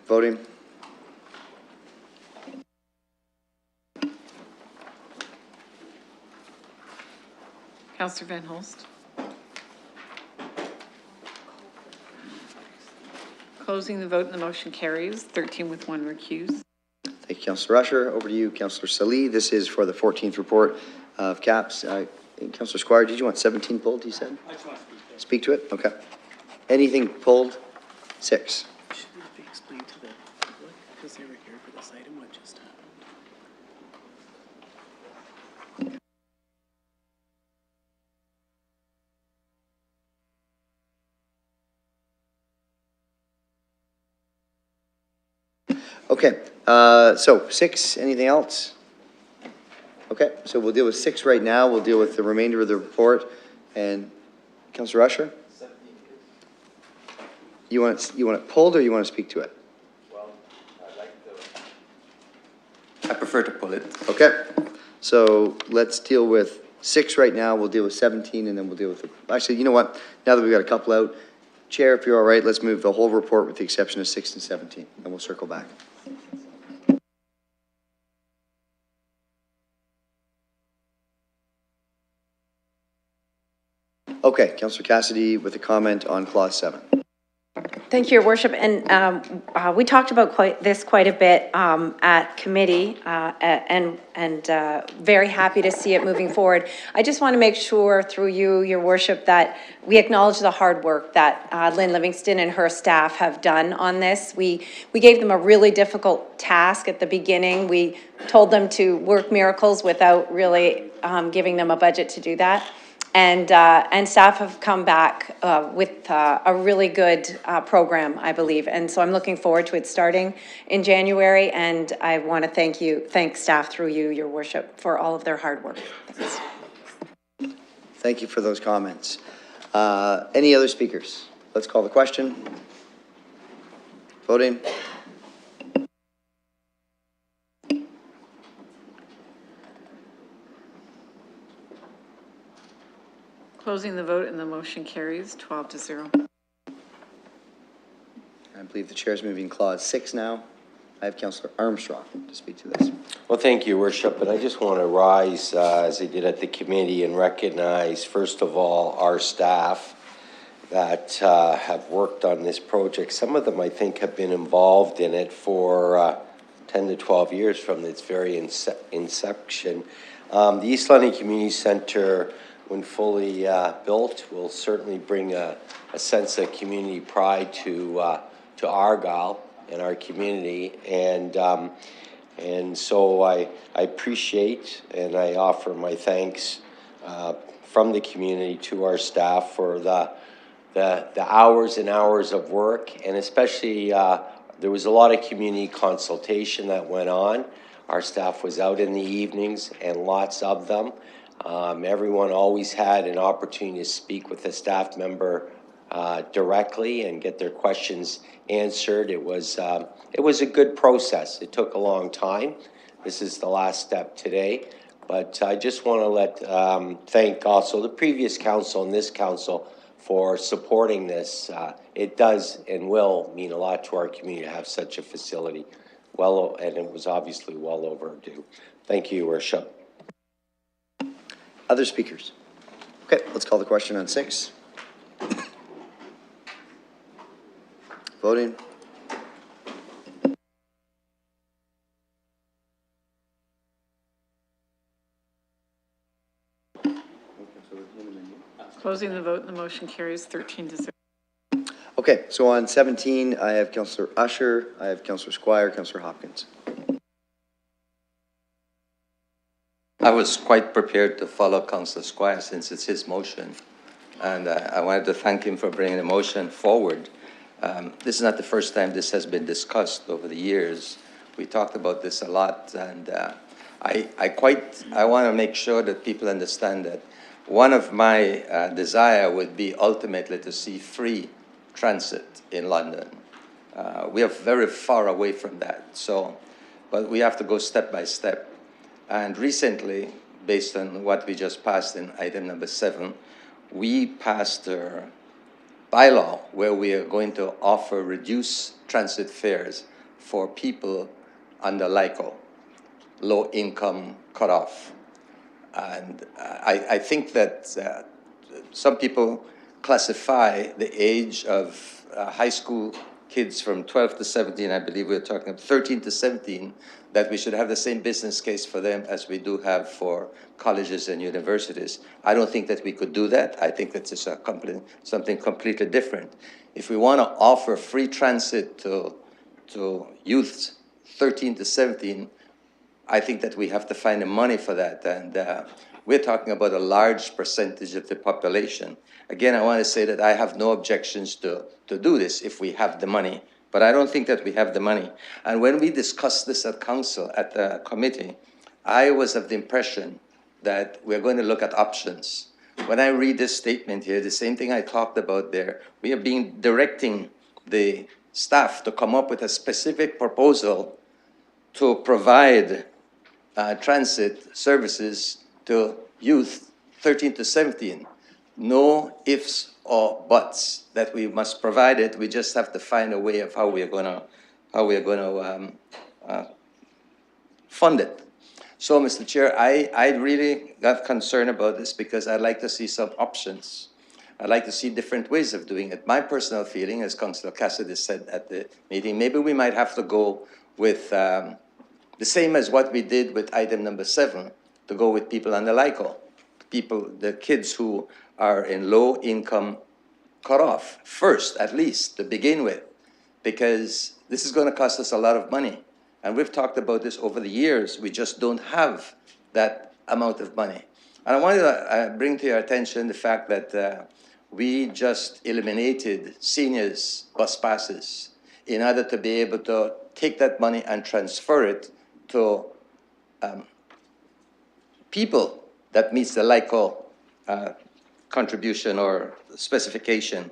Voting. Councillor Van Holst. Closing the vote, and the motion carries, 13 with 1 recused. Thank you, Councillor Usher. Over to you, Councillor Salih. This is for the 14th report of CAPS. Councillor Squire, did you want 17 pulled, you said? I just want to speak to it. Speak to it? Okay. Anything pulled? 6. Should it be explained to the public, because they were here for this item, what just happened? Okay, so 6, anything else? Okay, so we'll deal with 6 right now. We'll deal with the remainder of the report. And Councillor Usher? You want it pulled or you want to speak to it? Well, I prefer to pull it. Okay, so let's deal with 6 right now. We'll deal with 17 and then we'll deal with actually, you know what? Now that we've got a couple out, Chair, if you're all right, let's move the whole report with the exception of 6 and 17, and we'll circle back. Okay, Councillor Cassidy with a comment on Clause 7. Thank you, Your Worship. And we talked about quite a bit at committee, and very happy to see it moving forward. I just want to make sure through you, Your Worship, that we acknowledge the hard work that Lynn Livingston and her staff have done on this. We gave them a really difficult task at the beginning. We told them to work miracles without really giving them a budget to do that. And staff have come back with a really good program, I believe. And so I'm looking forward to it starting in January. And I want to thank staff through you, Your Worship, for all of their hard work. Thanks. Thank you for those comments. Any other speakers? Let's call the question. Voting. Closing the vote and the motion carries 12-0. I believe the chair is moving Clause 6 now. I have Councillor Armstrong to speak to this. Well, thank you, Worship, but I just want to rise, as I did at the committee, and recognize, first of all, our staff that have worked on this project. Some of them, I think, have been involved in it for 10 to 12 years from its very inception. The East London Community Centre, when fully built, will certainly bring a sense of community pride to Argyle and our community. And so I appreciate and I offer my thanks from the community to our staff for the hours and hours of work, and especially there was a lot of community consultation that went on. Our staff was out in the evenings, and lots of them. Everyone always had an opportunity to speak with a staff member directly and get their questions answered. It was a good process. It took a long time. This is the last step today, but I just want to thank also the previous council and this council for supporting this. It does and will mean a lot to our community to have such a facility. And it was obviously well overdue. Thank you, Your Worship. Other speakers? Okay, let's call the question on 6. Voting. Closing the vote and the motion carries 13-0. Okay, so on 17, I have Councillor Usher, I have Councillor Squire, Councillor Hopkins. I was quite prepared to follow Councillor Squire since it's his motion. And I wanted to thank him for bringing the motion forward. This is not the first time this has been discussed over the years. We talked about this a lot, and I want to make sure that people understand that one of my desire would be ultimately to see free transit in London. We are very far away from that, but we have to go step by step. And recently, based on what we just passed in item number 7, we passed a bylaw where we are going to offer reduced transit fares for people under LICO, low income cutoff. And I think that some people classify the age of high school kids from 12 to 17, I believe we're talking of 13 to 17, that we should have the same business case for them as we do have for colleges and universities. I don't think that we could do that. I think that's just something completely different. If we want to offer free transit to youth 13 to 17, I think that we have to find the money for that. And we're talking about a large percentage of the population. Again, I want to say that I have no objections to do this if we have the money, but I don't think that we have the money. And when we discussed this at council, at the committee, I was of the impression that we're going to look at options. When I read this statement here, the same thing I talked about there, we are directing the staff to come up with a specific proposal to provide transit services to youth 13 to 17. No ifs or buts that we must provide it. We just have to find a way of how we are going to fund it. So, Mr. Chair, I really got concerned about this because I'd like to see some options. I'd like to see different ways of doing it. My personal feeling, as Councillor Cassidy said at the meeting, maybe we might have to go with the same as what we did with item number 7, to go with people under LICO, the kids who are in low income cutoff first, at least, to begin with, because this is going to cost us a lot of money. And we've talked about this over the years. We just don't have that amount of money. And I wanted to bring to your attention the fact that we just eliminated seniors' bus passes in order to be able to take that money and transfer it to people that meets the LICO contribution or specification.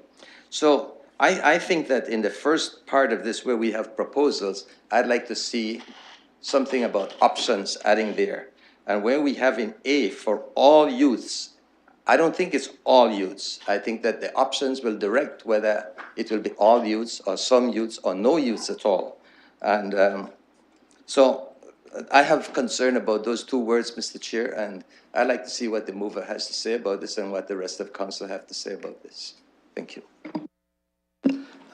So I think that in the first part of this where we have proposals, I'd like to see something about options adding there. And where we have in A for all youths, I don't think it's all youths. I think that the options will direct whether it will be all youths or some youths or no youths at all. And so I have concern about those two words, Mr. Chair, and I'd like to see what the mover has to say about this and what the rest of council have to say about this. Thank you.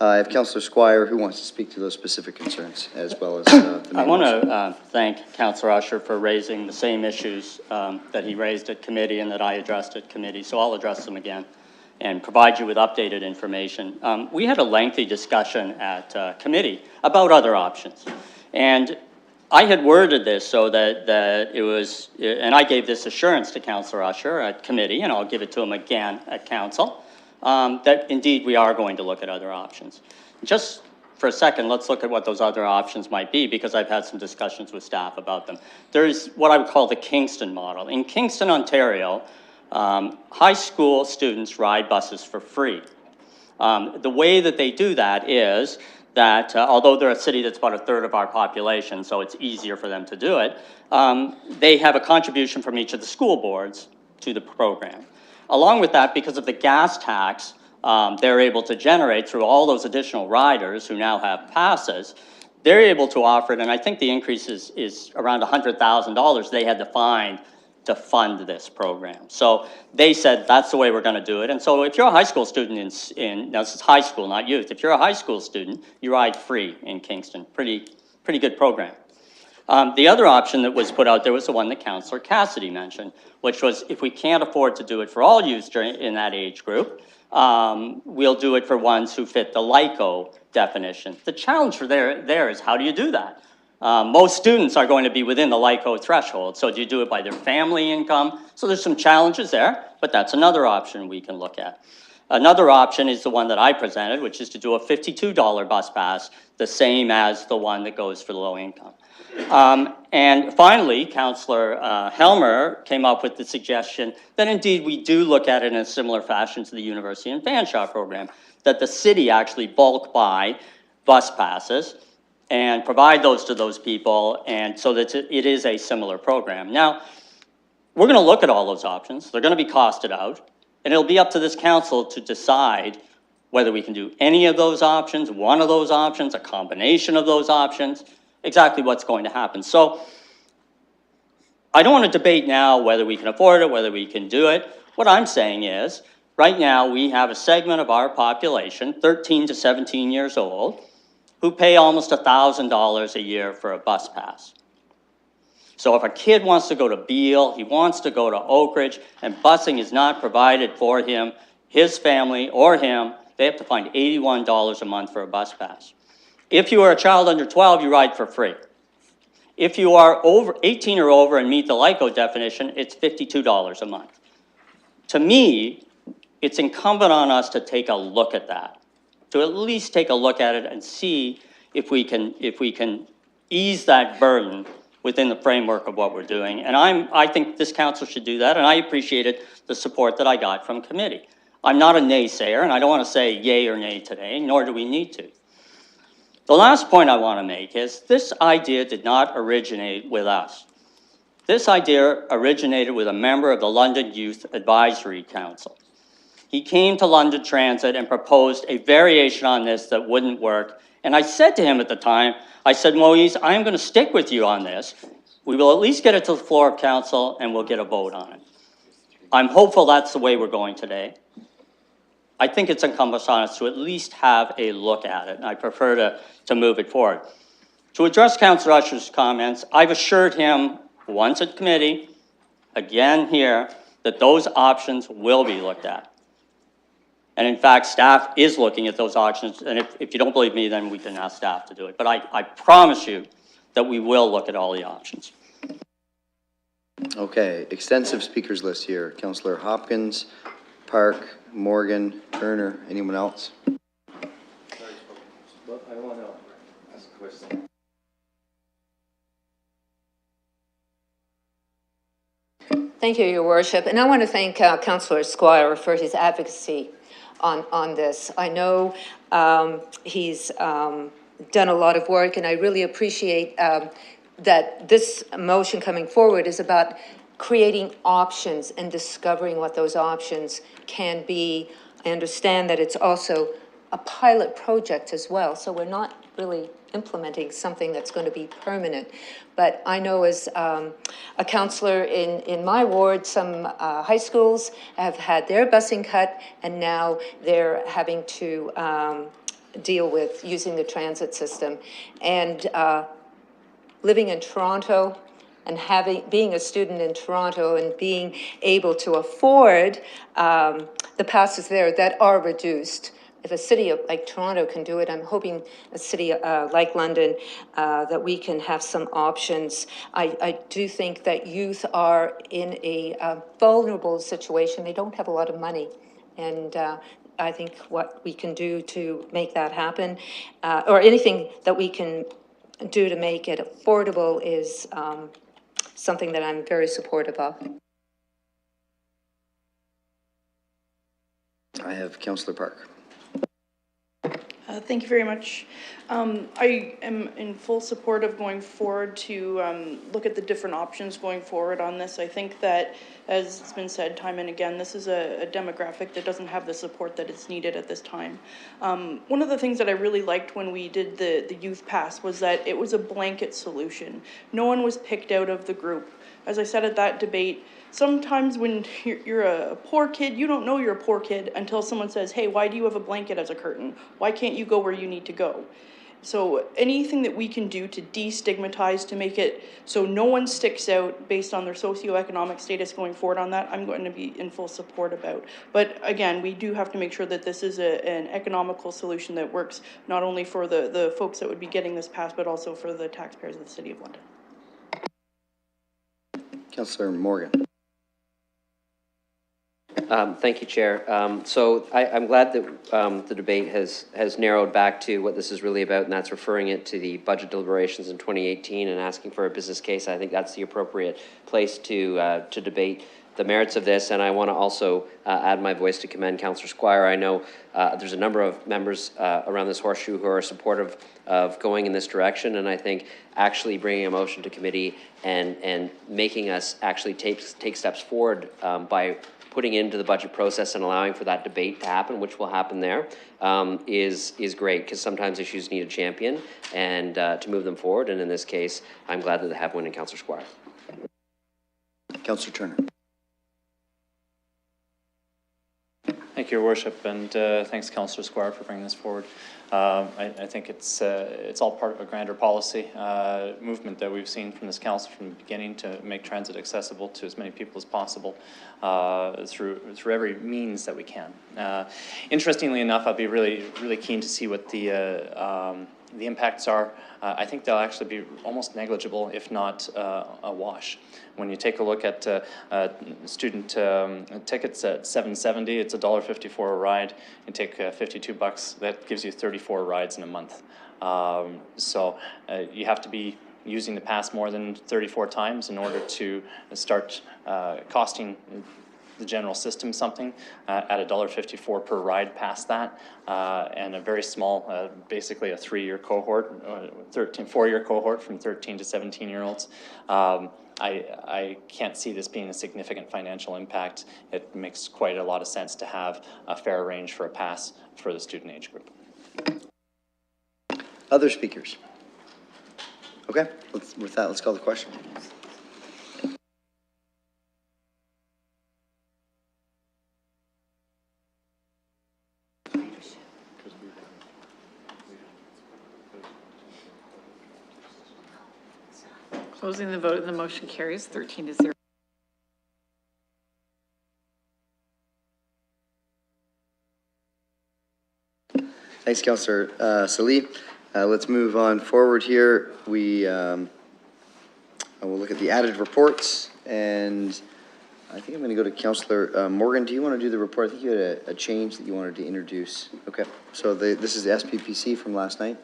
I have Councillor Squire who wants to speak to those specific concerns as well as the I want to thank Councillor Usher for raising the same issues that he raised at committee and that I addressed at committee, so I'll address them again and provide you with updated information. We had a lengthy discussion at committee about other options, and I had worded this so that it was, and I gave this assurance to Councillor Usher at committee, and I'll give it to him again at council, that indeed we are going to look at other options. Just for a second, let's look at what those other options might be, because I've had some discussions with staff about them. There's what I would call the Kingston model. In Kingston, Ontario, high school students ride buses for free. The way that they do that is that although they're a city that's about a third of our population, so it's easier for them to do it, they have a contribution from each of the school boards to the program. Along with that, because of the gas tax they're able to generate through all those additional riders who now have passes, they're able to offer it, and I think the increase is around $100,000 they had to find to fund this program. So they said that's the way we're going to do it. And so if you're a high school student now this is high school, not youth. If you're a high school student, you ride free in Kingston. Pretty good program. The other option that was put out there was the one that Councillor Cassidy mentioned, which was if we can't afford to do it for all youth in that age group, we'll do it for ones who fit the LICO definition. The challenge for there is how do you do that? Most students are going to be within the LICO threshold, so do you do it by their family income? So there's some challenges there, but that's another option we can look at. Another option is the one that I presented, which is to do a $52 bus pass, the same as the one that goes for the low income. And finally, Councillor Helmer came up with the suggestion that indeed we do look at it in a similar fashion to the University and Fanshawe program, that the city actually bulk buy bus passes and provide those to those people, and so that it is a similar program. Now, we're going to look at all those options. They're going to be costed out, and it'll be up to this council to decide whether we can do any of those options, one of those options, a combination of those options, exactly what's going to happen. So I don't want to debate now whether we can afford it, whether we can do it. What I'm saying is, right now we have a segment of our population, 13 to 17 years old, who pay almost $1,000 a year for a bus pass. So if a kid wants to go to Beale, he wants to go to Oak Ridge, and busing is not provided for him, his family, or him, they have to find $81 a month for a bus pass. If you are a child under 12, you ride for free. If you are over 18 or over and meet the LICO definition, it's $52 a month. To me, it's incumbent on us to take a look at that, to at least take a look at it and see if we can ease that burden within the framework of what we're doing. And I think this council should do that, and I appreciated the support that I got from committee. I'm not a naysayer, and I don't want to say yay or nay today, nor do we need to. The last point I want to make is this idea did not originate with us. This idea originated with a member of the London Youth Advisory Council. He came to London Transit and proposed a variation on this that wouldn't work. And I said to him at the time, I said, Moise, I'm going to stick with you on this. We will at least get it to the floor of council and we'll get a vote on it. I'm hopeful that's the way we're going today. I think it's incumbent on us to at least have a look at it, and I prefer to move it forward. To address Councillor Usher's comments, I've assured him once at committee, again here, that those options will be looked at. And in fact, staff is looking at those options, and if you don't believe me, then we can ask staff to do it. But I promise you that we will look at all the options. Okay, extensive speakers list here. Councillor Hopkins, Park, Morgan, Turner, anyone else? I want to ask a question. Thank you, Your Worship. And I want to thank Councillor Squire for his advocacy on this. I know he's done a lot of work, and I really appreciate that this motion coming forward is about creating options and discovering what those options can be. I understand that it's also a pilot project as well, so we're not really implementing something that's going to be permanent. But I know as a councillor in my ward, some high schools have had their busing cut, and now they're having to deal with using the transit system. And living in Toronto and being a student in Toronto and being able to afford the passes there that are reduced. If a city like Toronto can do it, I'm hoping a city like London that we can have some options. I do think that youth are in a vulnerable situation. They don't have a lot of money. And I think what we can do to make that happen, or anything that we can do to make it affordable, is something that I'm very supportive of. I have Councillor Park. Thank you very much. I am in full support of going forward to look at the different options going forward on this. I think that, as it's been said time and again, this is a demographic that doesn't have the support that is needed at this time. One of the things that I really liked when we did the youth pass was that it was a blanket solution. No one was picked out of the group. As I said at that debate, sometimes when you're a poor kid, you don't know you're a poor kid until someone says, hey, why do you have a blanket as a curtain? Why can't you go where you need to go? So anything that we can do to destigmatize, to make it so no one sticks out based on their socioeconomic status going forward on that, I'm going to be in full support about. But again, we do have to make sure that this is an economical solution that works not only for the folks that would be getting this passed, but also for the taxpayers of the City of London. Councillor Morgan. Thank you, Chair. So I'm glad that the debate has narrowed back to what this is really about, and that's referring it to the budget deliberations in 2018 and asking for a business case. I think that's the appropriate place to debate the merits of this, and I want to also add my voice to commend Councillor Squire. I know there's a number of members around this horseshoe who are supportive of going in this direction, and I think actually bringing a motion to committee and making us actually take steps forward by putting into the budget process and allowing for that debate to happen, which will happen there, is great, because sometimes issues need a champion and to move them forward, and in this case, I'm glad that they have one in Councillor Squire. Councillor Turner. Thank you, Your Worship, and thanks, Councillor Squire, for bringing this forward. I think it's all part of a grander policy movement that we've seen from this council from the beginning to make transit accessible to as many people as possible through every means that we can. Interestingly enough, I'll be really keen to see what the impacts are. I think they'll actually be almost negligible, if not a wash. When you take a look at student tickets at $7.70, it's $1.54 a ride. You take $52, that gives you 34 rides in a month. So you have to be using the pass more than 34 times in order to start costing the general system something at $1.54 per ride past that, and a very small, basically a 3-year cohort, 4-year cohort from 13 to 17-year-olds. I can't see this being a significant financial impact. It makes quite a lot of sense to have a fair range for a pass for the student age group. Other speakers? Okay, with that, let's call the question. Closing the vote and the motion carries 13-0. Thanks, Councillor Salee. Let's move on forward here. We will look at the added reports, and I think I'm going to go to Councillor Morgan. Do you want to do the report? I think you had a change that you wanted to introduce. Okay, so this is the SPPC from last night.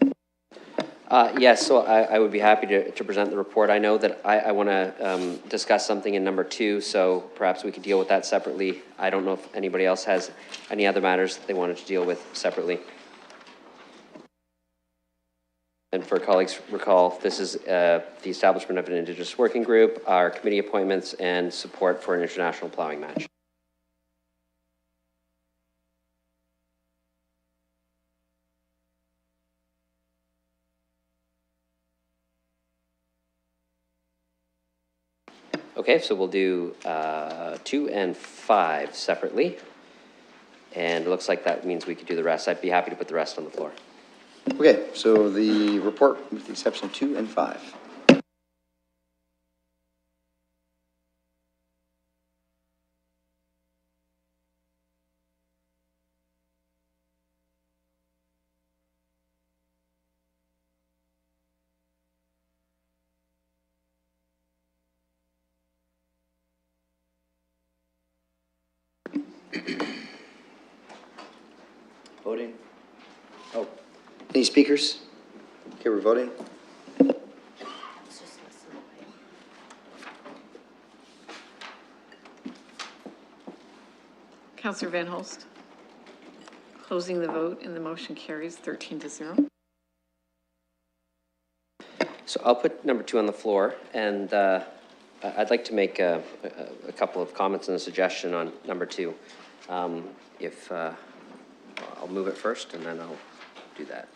Yes, so I would be happy to present the report. I know that I want to discuss something in number 2, so perhaps we could deal with that separately. I don't know if anybody else has any other matters that they wanted to deal with separately. And for colleagues, recall, this is the establishment of an Indigenous working group, our committee appointments, and support for an international plowing match. Okay, so we'll do 2 and 5 separately. And it looks like that means we could do the rest. I'd be happy to put the rest on the floor. Okay, so the report with the exception of 2 and 5. Voting. Oh, any speakers? Okay, we're voting. Councillor Van Holst. Closing the vote and the motion carries 13-0. So I'll put number 2 on the floor, and I'd like to make a couple of comments and a suggestion on number 2. I'll move it first, and then I'll do that.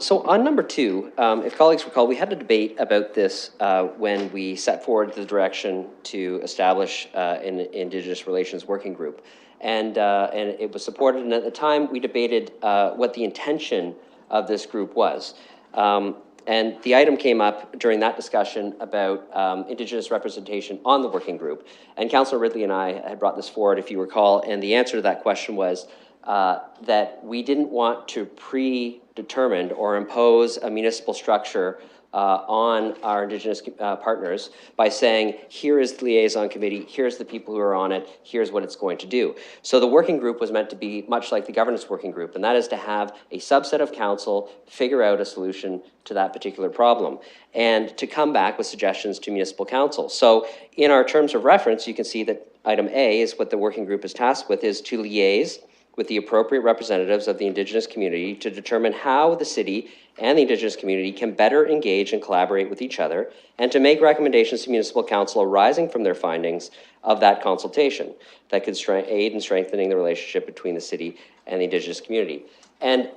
So on number 2, if colleagues recall, we had a debate about this when we set forward the direction to establish an Indigenous Relations Working Group. And it was supported, and at the time we debated what the intention of this group was. And the item came up during that discussion about Indigenous representation on the working group. And Councillor Ridley and I had brought this forward, if you recall, and the answer to that question was that we didn't want to predetermine or impose a municipal structure on our Indigenous partners by saying, here is the liaison committee, here's the people who are on it, here's what it's going to do. So the working group was meant to be much like the governance working group, and that is to have a subset of council figure out a solution to that particular problem and to come back with suggestions to municipal council. So in our terms of reference, you can see that item A is what the working group is tasked with, is to liaise with the appropriate representatives of the Indigenous community to determine how the city and the Indigenous community can better engage and collaborate with each other, and to make recommendations to Municipal Council arising from their findings of that consultation that could aid in strengthening the relationship between the city and the Indigenous community. And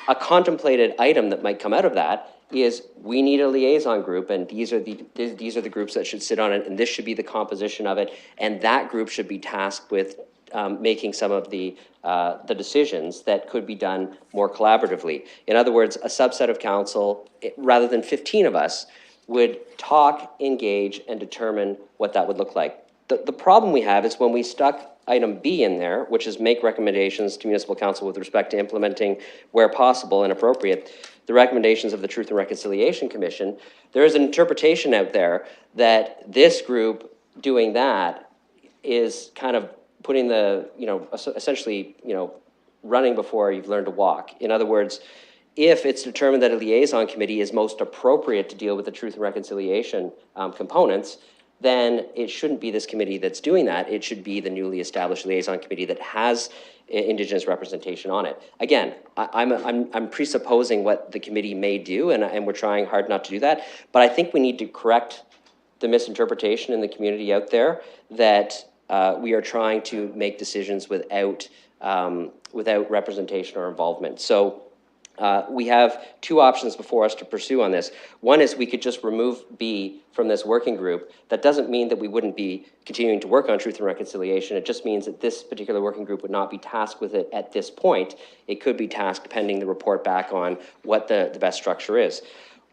a contemplated item that might come out of that is we need a liaison group, and these are the groups that should sit on it, and this should be the composition of it, and that group should be tasked with making some of the decisions that could be done more collaboratively. In other words, a subset of council, rather than 15 of us, would talk, engage, and determine what that would look like. The problem we have is when we stuck item B in there, which is make recommendations to Municipal Council with respect to implementing, where possible and appropriate, the recommendations of the Truth and Reconciliation Commission, there is an interpretation out there that this group doing that is kind of putting the, essentially, running before you've learned to walk. In other words, if it's determined that a liaison committee is most appropriate to deal with the Truth and Reconciliation components, then it shouldn't be this committee that's doing that. It should be the newly established liaison committee that has Indigenous representation on it. Again, I'm presupposing what the committee may do, and we're trying hard not to do that. But I think we need to correct the misinterpretation in the community out there that we are trying to make decisions without representation or involvement. So we have two options before us to pursue on this. One is we could just remove B from this working group. That doesn't mean that we wouldn't be continuing to work on Truth and Reconciliation. It just means that this particular working group would not be tasked with it at this point. It could be tasked pending the report back on what the best structure is.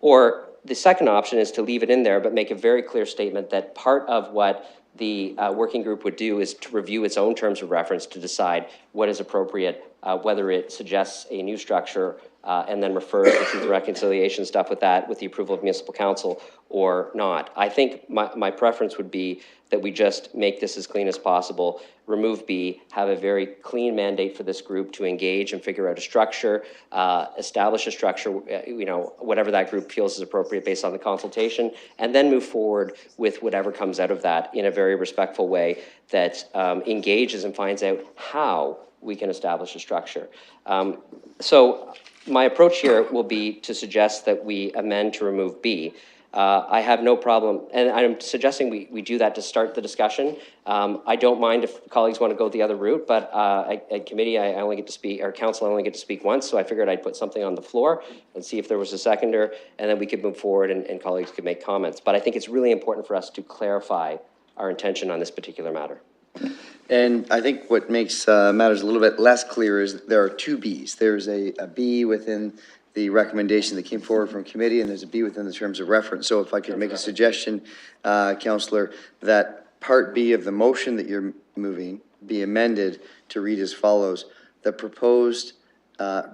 Or the second option is to leave it in there, but make a very clear statement that part of what the working group would do is to review its own terms of reference to decide what is appropriate, whether it suggests a new structure and then refers the Truth and Reconciliation stuff with that, with the approval of Municipal Council or not. I think my preference would be that we just make this as clean as possible, remove B, have a very clean mandate for this group to engage and figure out a structure, establish a structure, whatever that group feels is appropriate based on the consultation, and then move forward with whatever comes out of that in a very respectful way that engages and finds out how we can establish a structure. So my approach here will be to suggest that we amend to remove B. I have no problem, and I'm suggesting we do that to start the discussion. I don't mind if colleagues want to go the other route, but at committee, I only get to speak, or council, I only get to speak once, so I figured I'd put something on the floor and see if there was a seconder, and then we could move forward and colleagues could make comments. But I think it's really important for us to clarify our intention on this particular matter. And I think what makes matters a little bit less clear is there are two Bs. There's a B within the recommendation that came forward from committee, and there's a B within the terms of reference. So if I could make a suggestion, Councillor, that part B of the motion that you're moving be amended to read as follows: the proposed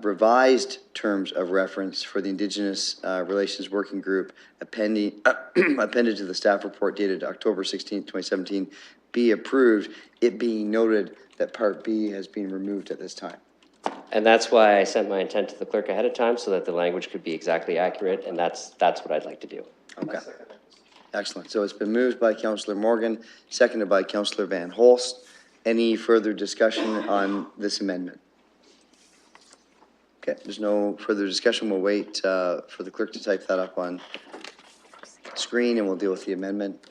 revised terms of reference for the Indigenous Relations Working Group appended to the staff report dated October 16th, 2017, be approved, it being noted that part B has been removed at this time. And that's why I sent my intent to the clerk ahead of time, so that the language could be exactly accurate, and that's what I'd like to do. Okay. Excellent. So it's been moved by Councillor Morgan, seconded by Councillor Van Holst. Any further discussion on this amendment? Okay, there's no further discussion. We'll wait for the clerk to type that up on screen, and we'll deal with the amendment.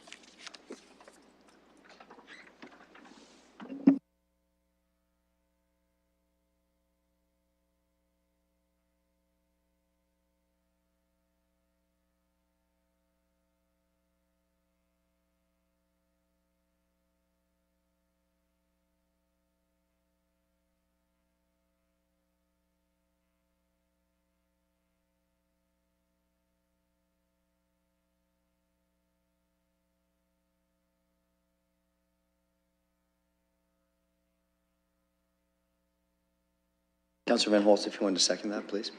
Councillor Van Holst, if you wanted to second that, please.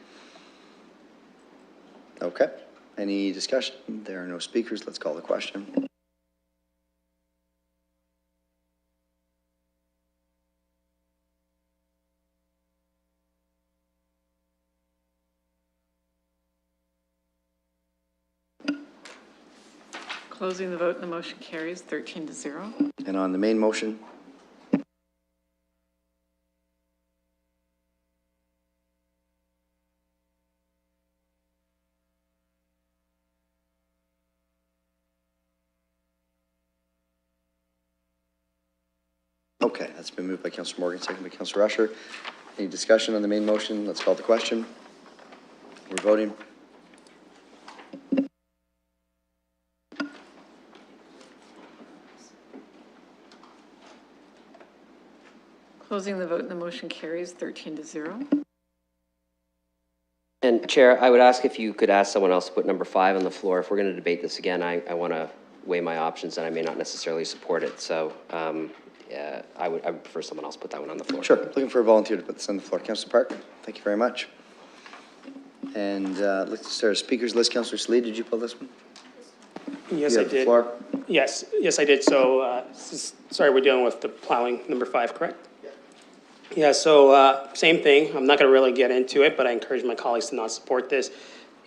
Okay. Any discussion? There are no speakers. Let's call the question. Closing the vote, the motion carries 13-0. And on the main motion? Okay, that's been moved by Councillor Morgan, second by Councillor Usher. Any discussion on the main motion? Let's call the question. We're voting. Closing the vote, and the motion carries 13-0. And Chair, I would ask if you could ask someone else to put number 5 on the floor. If we're going to debate this again, I want to weigh my options, and I may not necessarily support it. So I would prefer someone else put that one on the floor. Sure, looking for a volunteer to put this on the floor. Councillor Park, thank you very much. And let's start a speakers list. Councillor Slee, did you pull this one? Yes, You I have the did. floor. Yes, I did. So, sorry, we're dealing with the plowing, number 5, correct? Yeah, so same thing. I'm not going to really get into it, but I encourage my colleagues to not support this.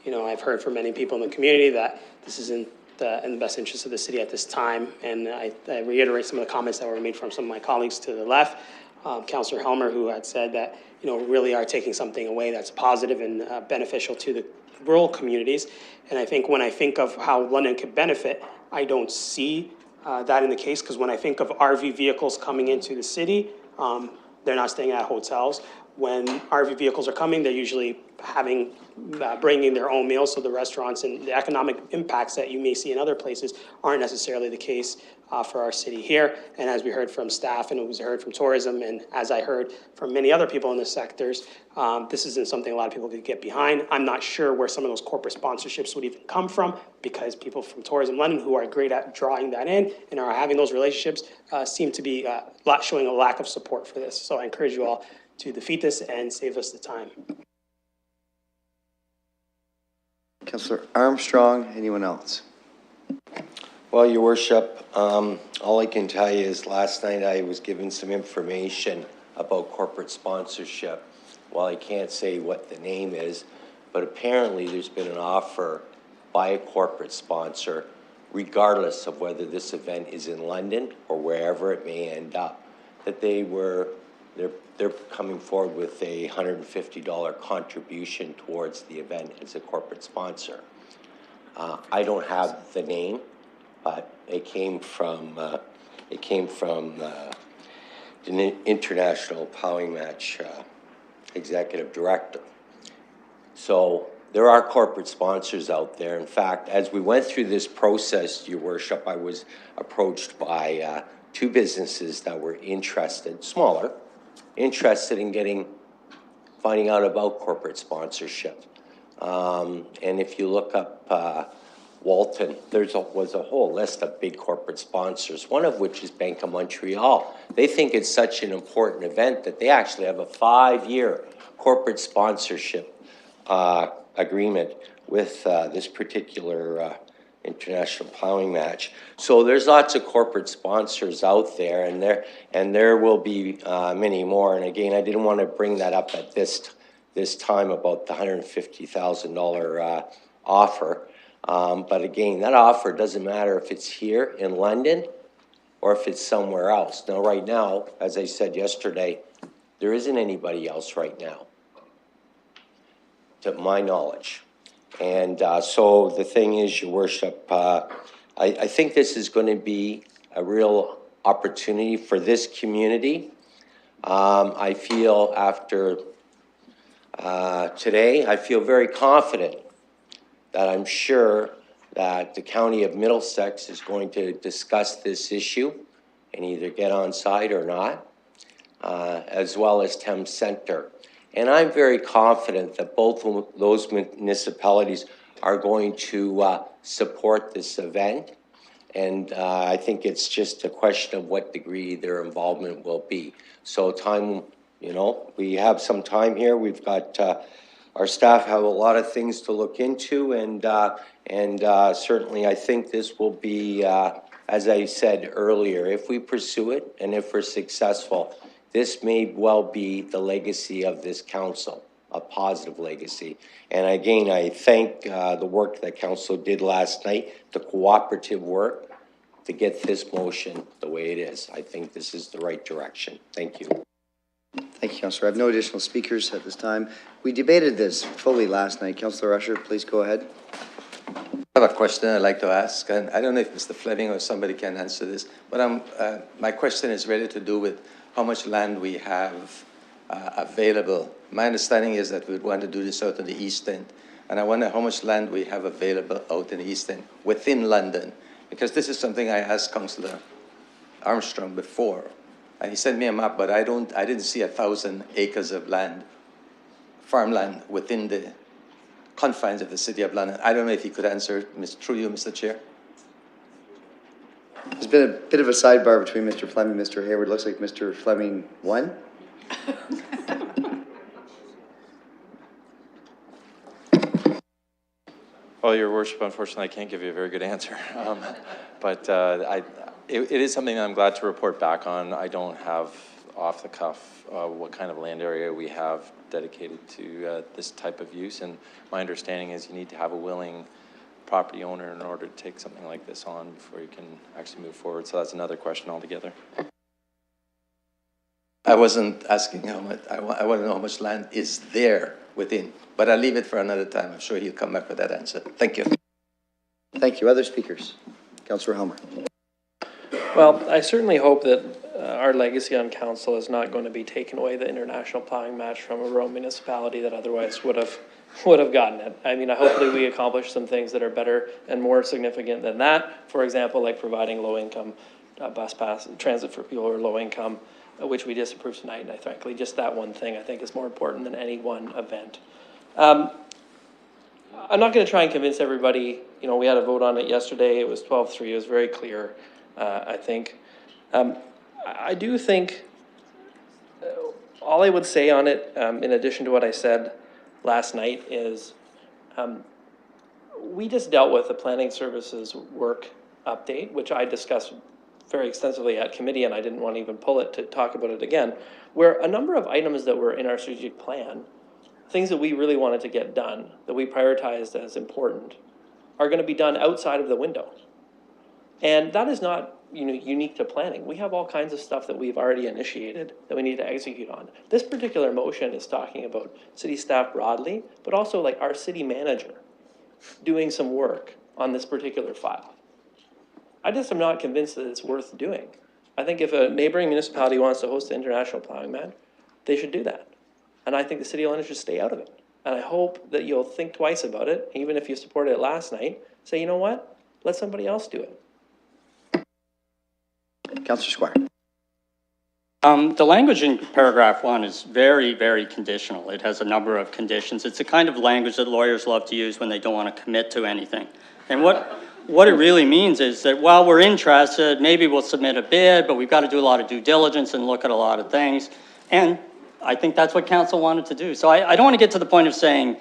You know, I've heard from many people in the community that this isn't in the best interest of the city at this time, and I reiterate some of the comments that were made from some of my colleagues to the left. Councillor Helmer, who had said that, you know, really are taking something away that's positive and beneficial to the rural communities. And I think when I think of how London could benefit, I don't see that in the case, because when I think of RV vehicles coming into the city, they're not staying at hotels. When RV vehicles are coming, they're usually bringing their own meals, so the restaurants and the economic impacts that you may see in other places aren't necessarily the case for our city here. And as we heard from staff, and it was heard from tourism, and as I heard from many other people in the sectors, this isn't something a lot of people could get behind. I'm not sure where some of those corporate sponsorships would even come from, because people from Tourism London, who are great at drawing that in and are having those relationships, seem to be showing a lack of support for this. So I encourage you all to defeat this and save us the time. Councillor Armstrong, anyone else? Well, Your Worship, all I can tell you is last night I was given some information about corporate sponsorship. While I can't say what the name is, but apparently there's been an offer by a corporate sponsor, regardless of whether this event is in London or wherever it may end up, that they're coming forward with a $150 contribution towards the event as a corporate sponsor. I don't have the name, but it came from the International Plowing Match Executive Director. So there are corporate sponsors out there. In fact, as we went through this process, Your Worship, I was approached by 2 businesses that were interested, smaller, interested in finding out about corporate sponsorship. And if you look up Walton, was a whole list of big corporate sponsors, one of which is Bank of Montreal. They think it's such an important event that they actually have a 5-year corporate sponsorship agreement with this particular International Plowing Match. So there's lots of corporate sponsors out there, and there will be many more. And again, I didn't want to bring that up at this time about the $150,000 offer. But again, that offer doesn't matter if it's here in London or if it's somewhere else. Now, right now, as I said yesterday, there isn't anybody else right now, to my knowledge. And so the thing is, Your Worship, I think this is going to be a real opportunity for this community. I feel after today, I feel very confident that I'm sure that the County of Middlesex is going to discuss this issue and either get on side or not, as well as Thames Centre. And I'm very confident that both of those municipalities are going to support this event. And I think it's just a question of what degree their involvement will be. So time, you know, we have some time here. We've got, our staff have a lot of things to look into, and certainly I think this will be, as I said earlier, if we pursue it and if we're successful, this may well be the legacy of this council, a positive legacy. And again, I thank the work that council did last night, the cooperative work, to get this motion the way it is. I think this is the right direction. Thank you. Thank you, Councillor. I have no additional speakers at this time. We debated this fully last night. Councillor Usher, please go ahead. I have a question I'd like to ask, and I don't know if Mr. Fleming or somebody can answer this, but my question is really to do with how much land we have available. My understanding is that we'd want to do this out in the East End, and I wonder how much land we have available out in the East End, within London, because this is something I asked Councillor Armstrong before, and he sent me a map, but I didn't see 1,000 acres of land, farmland, within the confines of the City of London. I don't know if you could answer through you, Mr. Chair. There's been a bit of a sidebar between Mr. Fleming and Mr. Hayward. Looks like Mr. Fleming won. Well, Your Worship, unfortunately, I can't give you a very good answer. But it is something that I'm glad to report back on. I don't have off the cuff what kind of land area we have dedicated to this type of use. And my understanding is you need to have a willing property owner in order to take something like this on before you can actually move forward. So that's another question altogether. I wasn't asking how much, I want to know how much land is there within, but I'll leave it for another time. I'm sure he'll come back with that answer. Thank you. Thank you. Other speakers? Councillor Helmer. Well, I certainly hope that our legacy on council is not going to be taken away, the international plowing match from a rural municipality that otherwise would have gotten it. I mean, hopefully we accomplish some things that are better and more significant than that. For example, like providing low-income bus pass, transit for people who are low-income, which we disapproved tonight. And I frankly, just that one thing I think is more important than any one event. I'm not going to try and convince everybody. You know, we had a vote on it yesterday. It was 12-3. It was very clear, I think. I do think all I would say on it, in addition to what I said last night, is we just dealt with the planning services work update, which I discussed very extensively at committee, and I didn't want to even pull it to talk about it again, where a number of items that were in our strategic plan, things that we really wanted to get done, that we prioritized as important, are going to be done outside of the window. And that is not unique to planning. We have all kinds of stuff that we've already initiated that we need to execute on. This particular motion is talking about city staff broadly, but also like our city manager doing some work on this particular file. I just am not convinced that it's worth doing. I think if a neighboring municipality wants to host the International Plowing Match, they should do that. And I think the City of London should stay out of it. And I hope that you'll think twice about it, even if you supported it last night. Say, you know what? Let somebody else do it. Councillor Squire. The language in paragraph 1 is very, very conditional. It has a number of conditions. It's the kind of language that lawyers love to use when they don't want to commit to anything. And what it really means is that while we're interested, maybe we'll submit a bid, but we've got to do a lot of due diligence and look at a lot of things. And I think that's what council wanted to do. So I don't want to get to the point of saying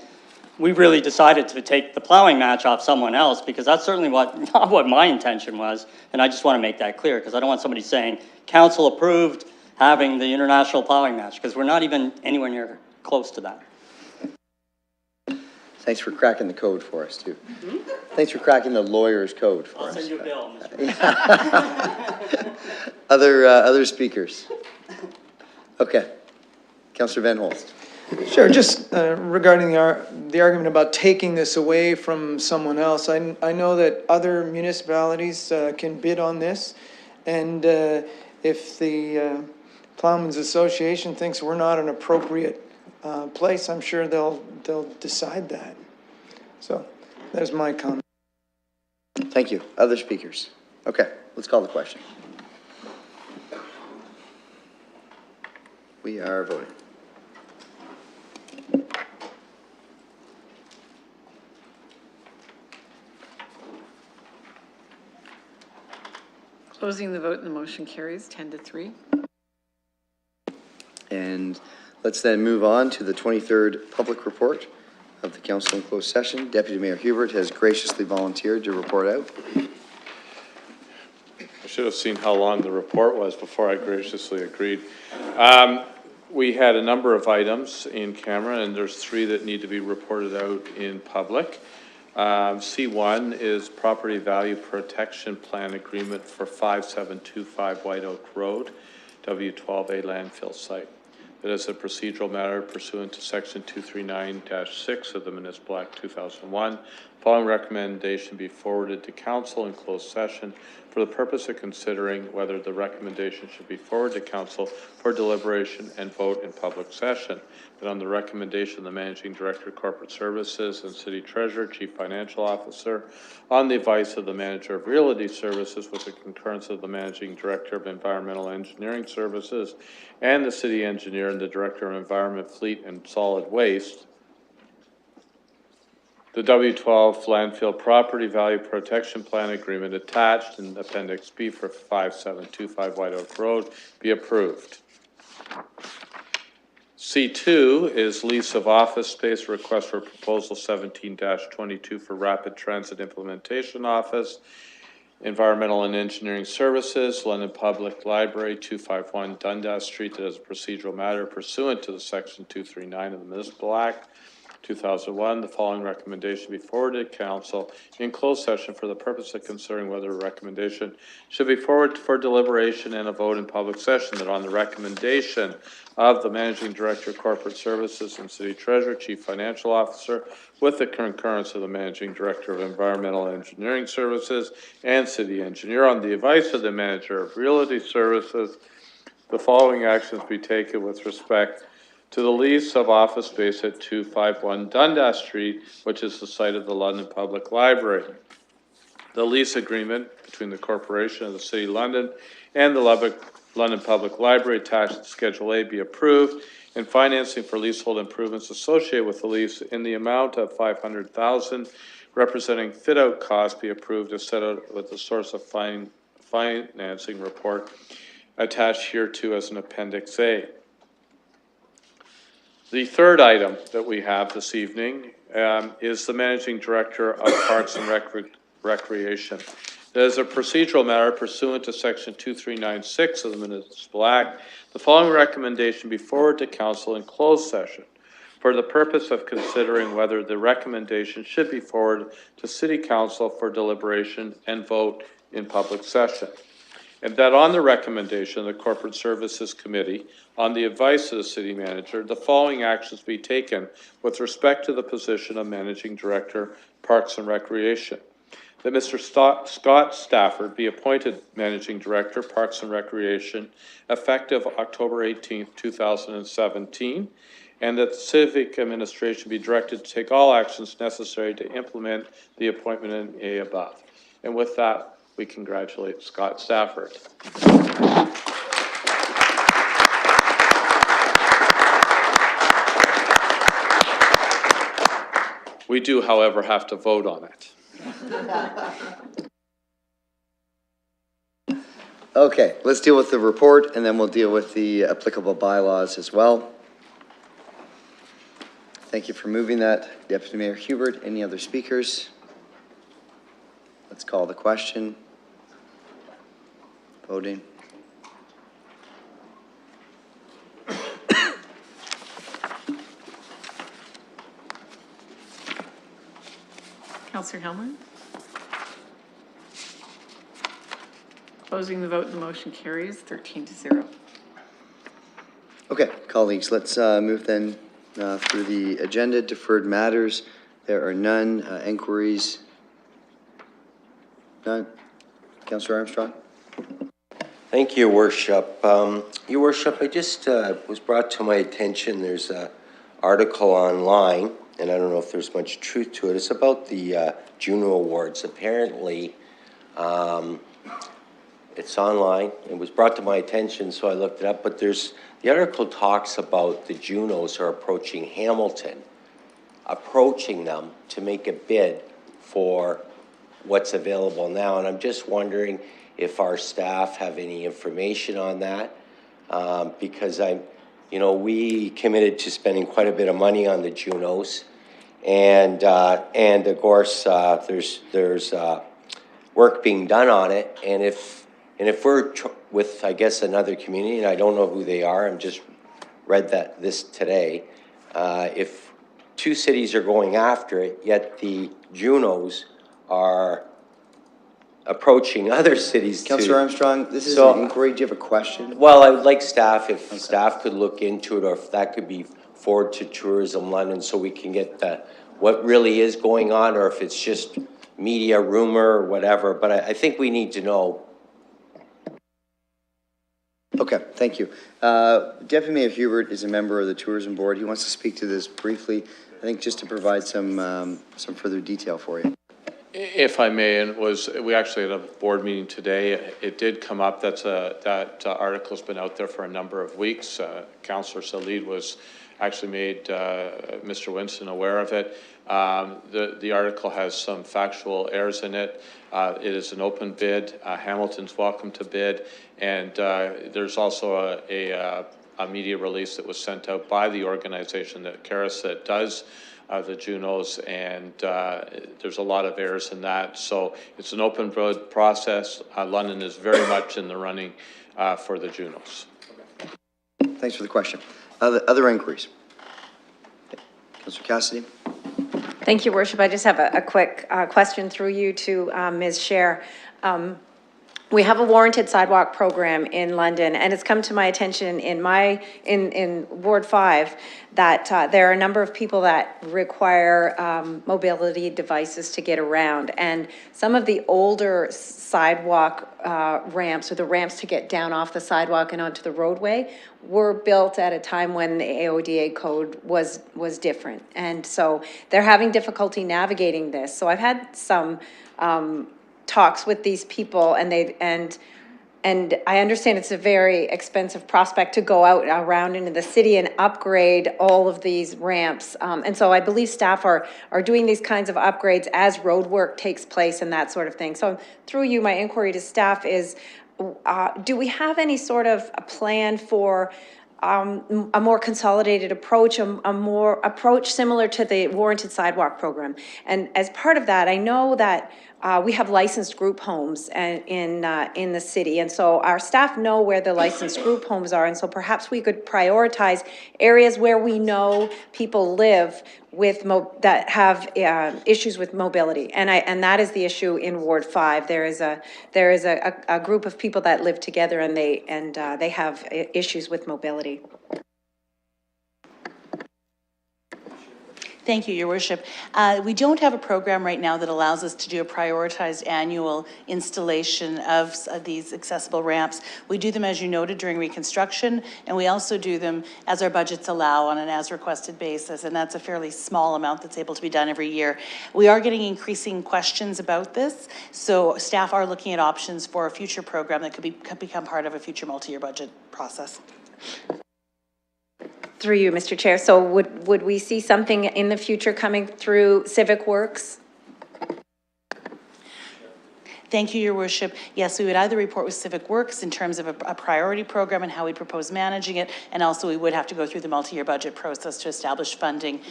we really decided to take the plowing match off someone else, because that's certainly not what my intention was. And I just want to make that clear, because I don't want somebody saying council approved having the international plowing match, because we're not even anywhere near close to that. Thanks for cracking the code for us, too. Thanks for cracking the lawyer's code for us. I'll send you a bill, Mr. Other speakers? Okay. Councillor Van Holst. Sure, just regarding the argument about taking this away from someone else, I know that other municipalities can bid on this, and if the Plowmen's Association thinks we're not an appropriate place, I'm sure they'll decide that. So there's my comment. Thank you. Other speakers? Okay, let's call the question. We are voting. Closing the vote, and the motion carries 10-3. And let's then move on to the 23rd public report of the council in closed session. Deputy Mayor Hubert has graciously volunteered to report out. I should have seen how long the report was before I graciously agreed. We had a number of items in camera, and there's 3 that need to be reported out in public. C1 is Property Value Protection Plan Agreement for 5725 White Oak Road, W12A landfill site. It is a procedural matter pursuant to Section 239-6 of the Municipal Act 2001, Following recommendation be forwarded to council in closed session for the purpose of considering whether the recommendation should be forwarded to council for deliberation and vote in public session. That on the recommendation of the Managing Director of Corporate Services and City Treasurer, Chief Financial Officer, on the advice of the Manager of Realty Services with the concurrence of the Managing Director of Environmental Engineering Services and the City Engineer and the Director of Environment, Fleet and Solid Waste, the W12 Landfill Property Value Protection Plan Agreement attached in Appendix B for 5725 White Oak Road be approved. C2 is lease of office space, request for proposal 17-22 for Rapid Transit Implementation Office, Environmental and Engineering Services, London Public Library, 251 Dundas Street, that is a procedural matter pursuant to the Section 239 of the Municipal Act 2001. The following recommendation be forwarded to council in closed session for the purpose of considering whether a recommendation should be forwarded for deliberation and a vote in public session. That on the recommendation of the Managing Director of Corporate Services and City Treasurer, Chief Financial Officer, with the concurrence of the Managing Director of Environmental Engineering Services and City Engineer, on the advice of the Manager of Realty Services, the following actions be taken with respect to the lease of office space at 251 Dundas Street, which is the site of the London Public Library. The lease agreement between the Corporation of the City of London and the London Public Library attached to Schedule A be approved, and financing for leasehold improvements associated with the lease in the amount of $500,000 representing fit-out costs be approved as set out with the source of financing report attached hereto as an Appendix A. The third item that we have this evening is the Managing Director of Parks and Recreation. That is a procedural matter pursuant to Section 2396 of the Municipal Act. The following recommendation be forwarded to council in closed session for the purpose of considering whether the recommendation should be forwarded to City Council for deliberation and vote in public session. And that on the recommendation of the Corporate Services Committee, on the advice of the City Manager, the following actions be taken with respect to the position of Managing Director, Parks and Recreation. That Mr. Scott Stafford be appointed Managing Director, Parks and Recreation, effective October 18th, 2017, and that the Civic Administration be directed to take all actions necessary to implement the appointment in A above. And with that, we congratulate Scott Stafford. We do, however, have to vote on it. Okay, let's deal with the report, and then we'll deal with the applicable bylaws as well. Thank you for moving that, Deputy Mayor Hubert. Any other speakers? Let's call the question. Voting. Councillor Hellman? Closing the vote, the motion carries 13-0. Okay, colleagues, let's move then through the agenda. Deferred matters. There are none. Inquiries. None. Councillor Armstrong? Thank you, Worship. Your Worship, I just was brought to my attention, there's an article online, and I don't know if there's much truth to it. It's about the Juno Awards. Apparently, it's online. It was brought to my attention, so I looked it up. But the article talks about the Junos are approaching Hamilton, approaching them to make a bid for what's available now. And I'm just wondering if our staff have any information on that, because we committed to spending quite a bit of money on the Junos, and of course there's work being done on it, and if we're with, I guess, another community, and I don't know who they are, I'm just read this today, if two cities are going after it, yet the Junos are approaching other cities too. Councillor Armstrong, this is an inquiry. Do you have a question? Well, I would like staff, staff could look into it, or if that could be forwarded to Tourism London, so we can get what really is going on, or if it's just media rumor or whatever, but I think we need to know. Okay, thank you. Deputy Mayor Hubert is a member of the Tourism Board. He wants to speak to this briefly, I think just to provide some further detail for you. If I may, and we actually had a board meeting today. It did come up. That article's been out there for a number of weeks. Councillor Salid was actually made Mr. Winston aware of it. The article has some factual errors in it. It is an open bid. Hamilton's welcome to bid, and there's also a media release that was sent out by the organization that Caris that does the Junos, and there's a lot of errors in that. So it's an open road process. London is very much in the running for the Junos. Thanks for the question. Other inquiries? Okay. Councillor Cassidy? Thank you, Worship. I just have a quick question through you to Ms. Scher. We have a warranted sidewalk program in London, and it's come to my attention in Ward 5 that there are a number of people that require mobility devices to get around. And some of the older sidewalk ramps, or the ramps to get down off the sidewalk and onto the roadway, were built at a time when the AODA code was different. And so they're having difficulty navigating this. So I've had some talks with these people, and I understand it's a very expensive prospect to go out around into the city and upgrade all of these ramps. And so I believe staff are doing these kinds of upgrades as road work takes place and that sort of thing. So through you, my inquiry to staff is, do we have any sort of a plan for a more consolidated approach, a more approach similar to the warranted sidewalk program? And as part of that, I know that we have licensed group homes in the city, and so our staff know where the licensed group homes are, and so perhaps we could prioritize areas where we know people live with that have issues with mobility, and that is the issue in Ward 5. There is a group of people that live together, and they have issues with mobility. Thank you, Your Worship. We don't have a program right now that allows us to do a prioritized annual installation of these accessible ramps. We do them, as you noted, during reconstruction, and we also do them as our budgets allow on an as-requested basis, and that's a fairly small amount that's able to be done every year. We are getting increasing questions about this, so staff are looking at options for a future program that could become part of a future multi-year budget process. Through you, Mr. Chair. So would we see something in the future coming through Civic Works? Thank you, Your Worship. Yes, we would either report with Civic Works in terms of a priority program and how we propose managing it, and also we would have to go through the multi-year budget process to establish funding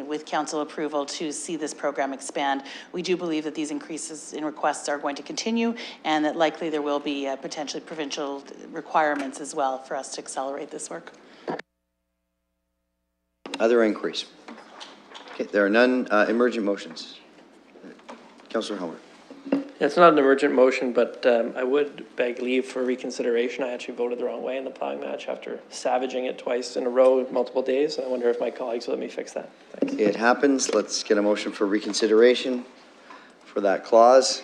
with council approval to see this program expand. We do believe that these increases in requests are going to continue, and that likely there will be potentially provincial requirements as well for us to accelerate this work. Other inquiries? Okay, there are none. Emergent motions. Councillor Homer. It's not an emergent motion, but I would beg leave for reconsideration. I actually voted the wrong way in the plowing match after savaging it twice in a row, multiple days. I wonder if my colleagues will let me fix that. Thanks. It happens. Let's get a motion for reconsideration for that clause.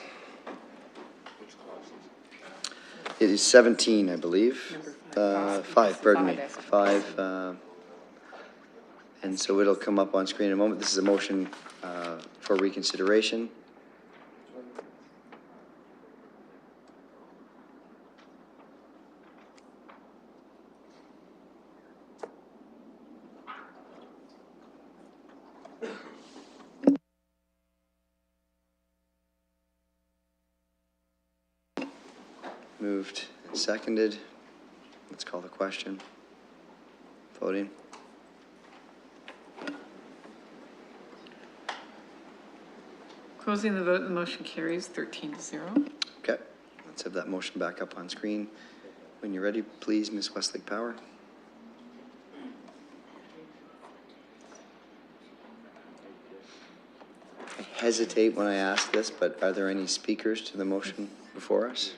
It is 17, I believe. 5, pardon me. 5. And so it'll come up on screen in a moment. This is a motion for reconsideration. Moved and seconded. Let's call the question. Voting. Closing the vote, the motion carries 13-0. Okay, let's have that motion back up on screen. When you're ready, please, Ms. Westlake Power. I hesitate when I ask this, but are there any speakers to the motion before us?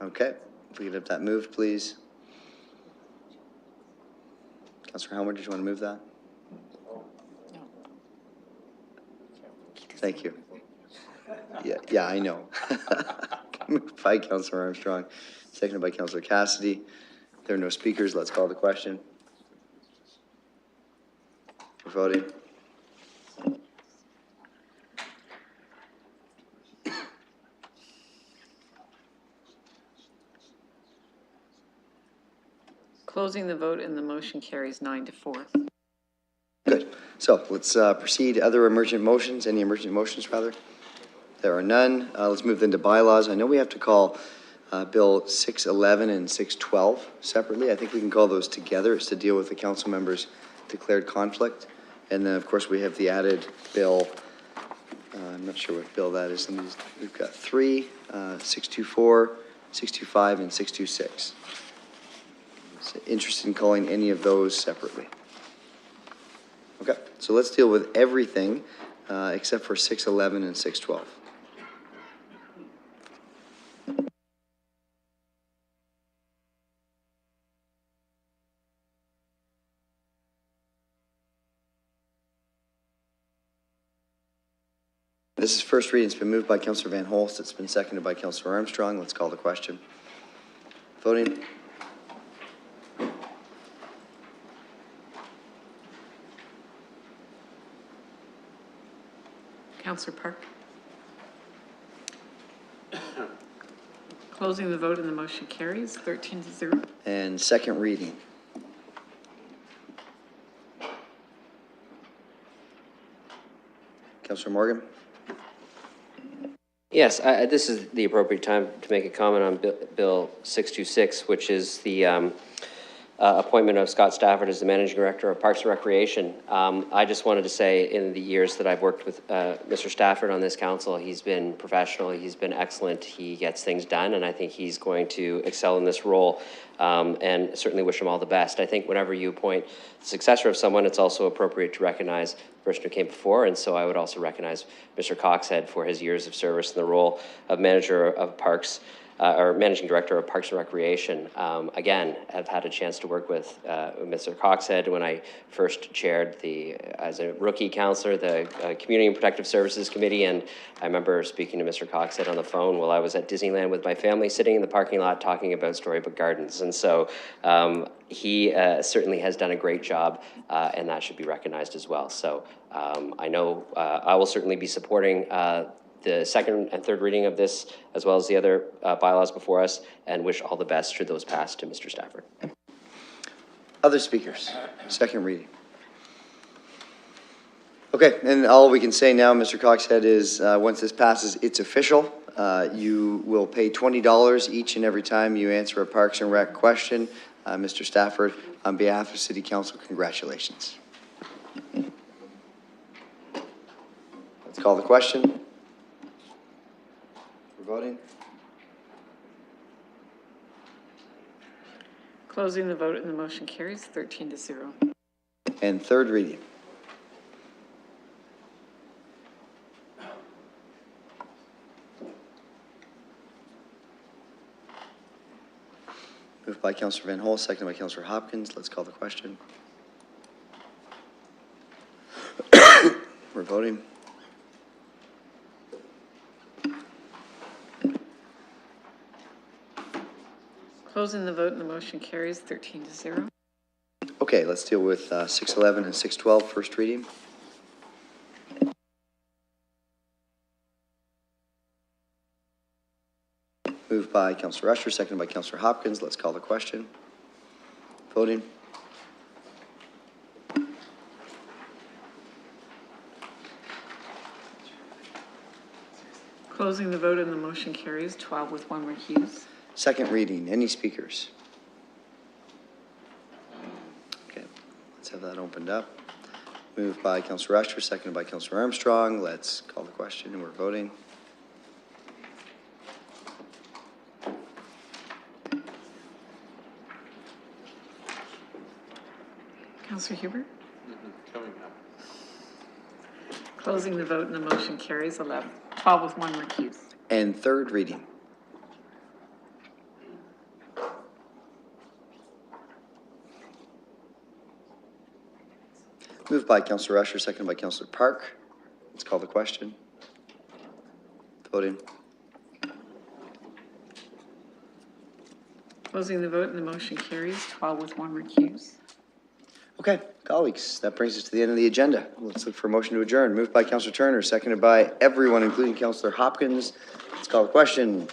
Okay, if we could have that moved, please. Councillor Helmer, did you want to move that? Thank you. Yeah, I know. Moved by Councillor Armstrong, seconded by Councillor Cassidy. There are no speakers. Let's call the question. We're voting. Closing the vote and the motion carries 9-4. Good. So let's proceed. Other emergent motions, any emergent motions rather? There are none. Let's move then to bylaws. I know we have to call Bill 611 and 612 separately. I think we can call those together. It's to deal with the council members' declared conflict. And then, of course, we have the added bill. I'm not sure what bill that is. We've got 3, 624, 625, and 626. So interested in calling any of those separately? Okay, so let's deal with everything except for 611 and 612. This is first reading. It's been moved by Councillor Van Holst. It's been seconded by Councillor Armstrong. Let's call the question. Voting. Councillor Park. Closing the vote and the motion carries 13-0. And second reading. Councillor Morgan. Yes, this is the appropriate time to make a comment on Bill 626, which is the appointment of Scott Stafford as the Managing Director of Parks and Recreation. I just wanted to say, in the years that I've worked with Mr. Stafford on this council, he's been professional, he's been excellent, he gets things done, and I think he's going to excel in this role, and certainly wish him all the best. I think whenever you appoint the successor of someone, it's also appropriate to recognize the person who came before, and so I would also recognize Mr. Coxhead for his years of service in the role of Manager of Parks, or Managing Director of Parks and Recreation. Again, I've had a chance to work with Mr. Coxhead when I first chaired as a rookie councillor, the Community and Protective Services Committee, and I remember speaking to Mr. Coxhead on the phone while I was at Disneyland with my family, sitting in the parking lot talking about Storybook Gardens. And so he certainly has done a great job, and that should be recognized as well. So I know I will certainly be supporting the second and third reading of this, as well as the other bylaws before us, and wish all the best should those pass to Mr. Stafford. Other speakers, second reading. Okay, and all we can say now, Mr. Coxhead, is once this passes, it's official. You will pay $20 each and every time you answer a Parks and Rec question. Mr. Stafford, on behalf of City Council, congratulations. Let's call the question. Voting. Closing the vote and the motion carries 13-0. And third reading. Moved by Councillor Van Holst, seconded by Councillor Hopkins. Let's call the question. We're voting. Closing the vote and the motion carries 13-0. Okay, let's deal with 611 and 612, first reading. Moved by Councillor Usher, seconded by Councillor Hopkins. Let's call the question. Voting. Closing the vote and the motion carries 12 with 1 recused. Second reading. Any speakers? Okay, let's have that opened up. Moved by Councillor Usher, seconded by Councillor Armstrong. Let's call the question, and we're voting. Councillor Huber? Coming up. Closing the vote and the motion carries 12 with 1 recused. And third reading. Moved by Councillor Usher, seconded by Councillor Park. Let's call the question. Voting. Closing the vote and the motion carries, 12 with 1 recuse. Okay, colleagues, that brings us to the end of the agenda. Let's look for a motion to adjourn. Moved by Councillor Turner, seconded by everyone, including Councillor Hopkins. Let's call the question.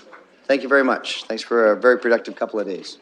Thank you very much. Thanks for a very productive couple of days.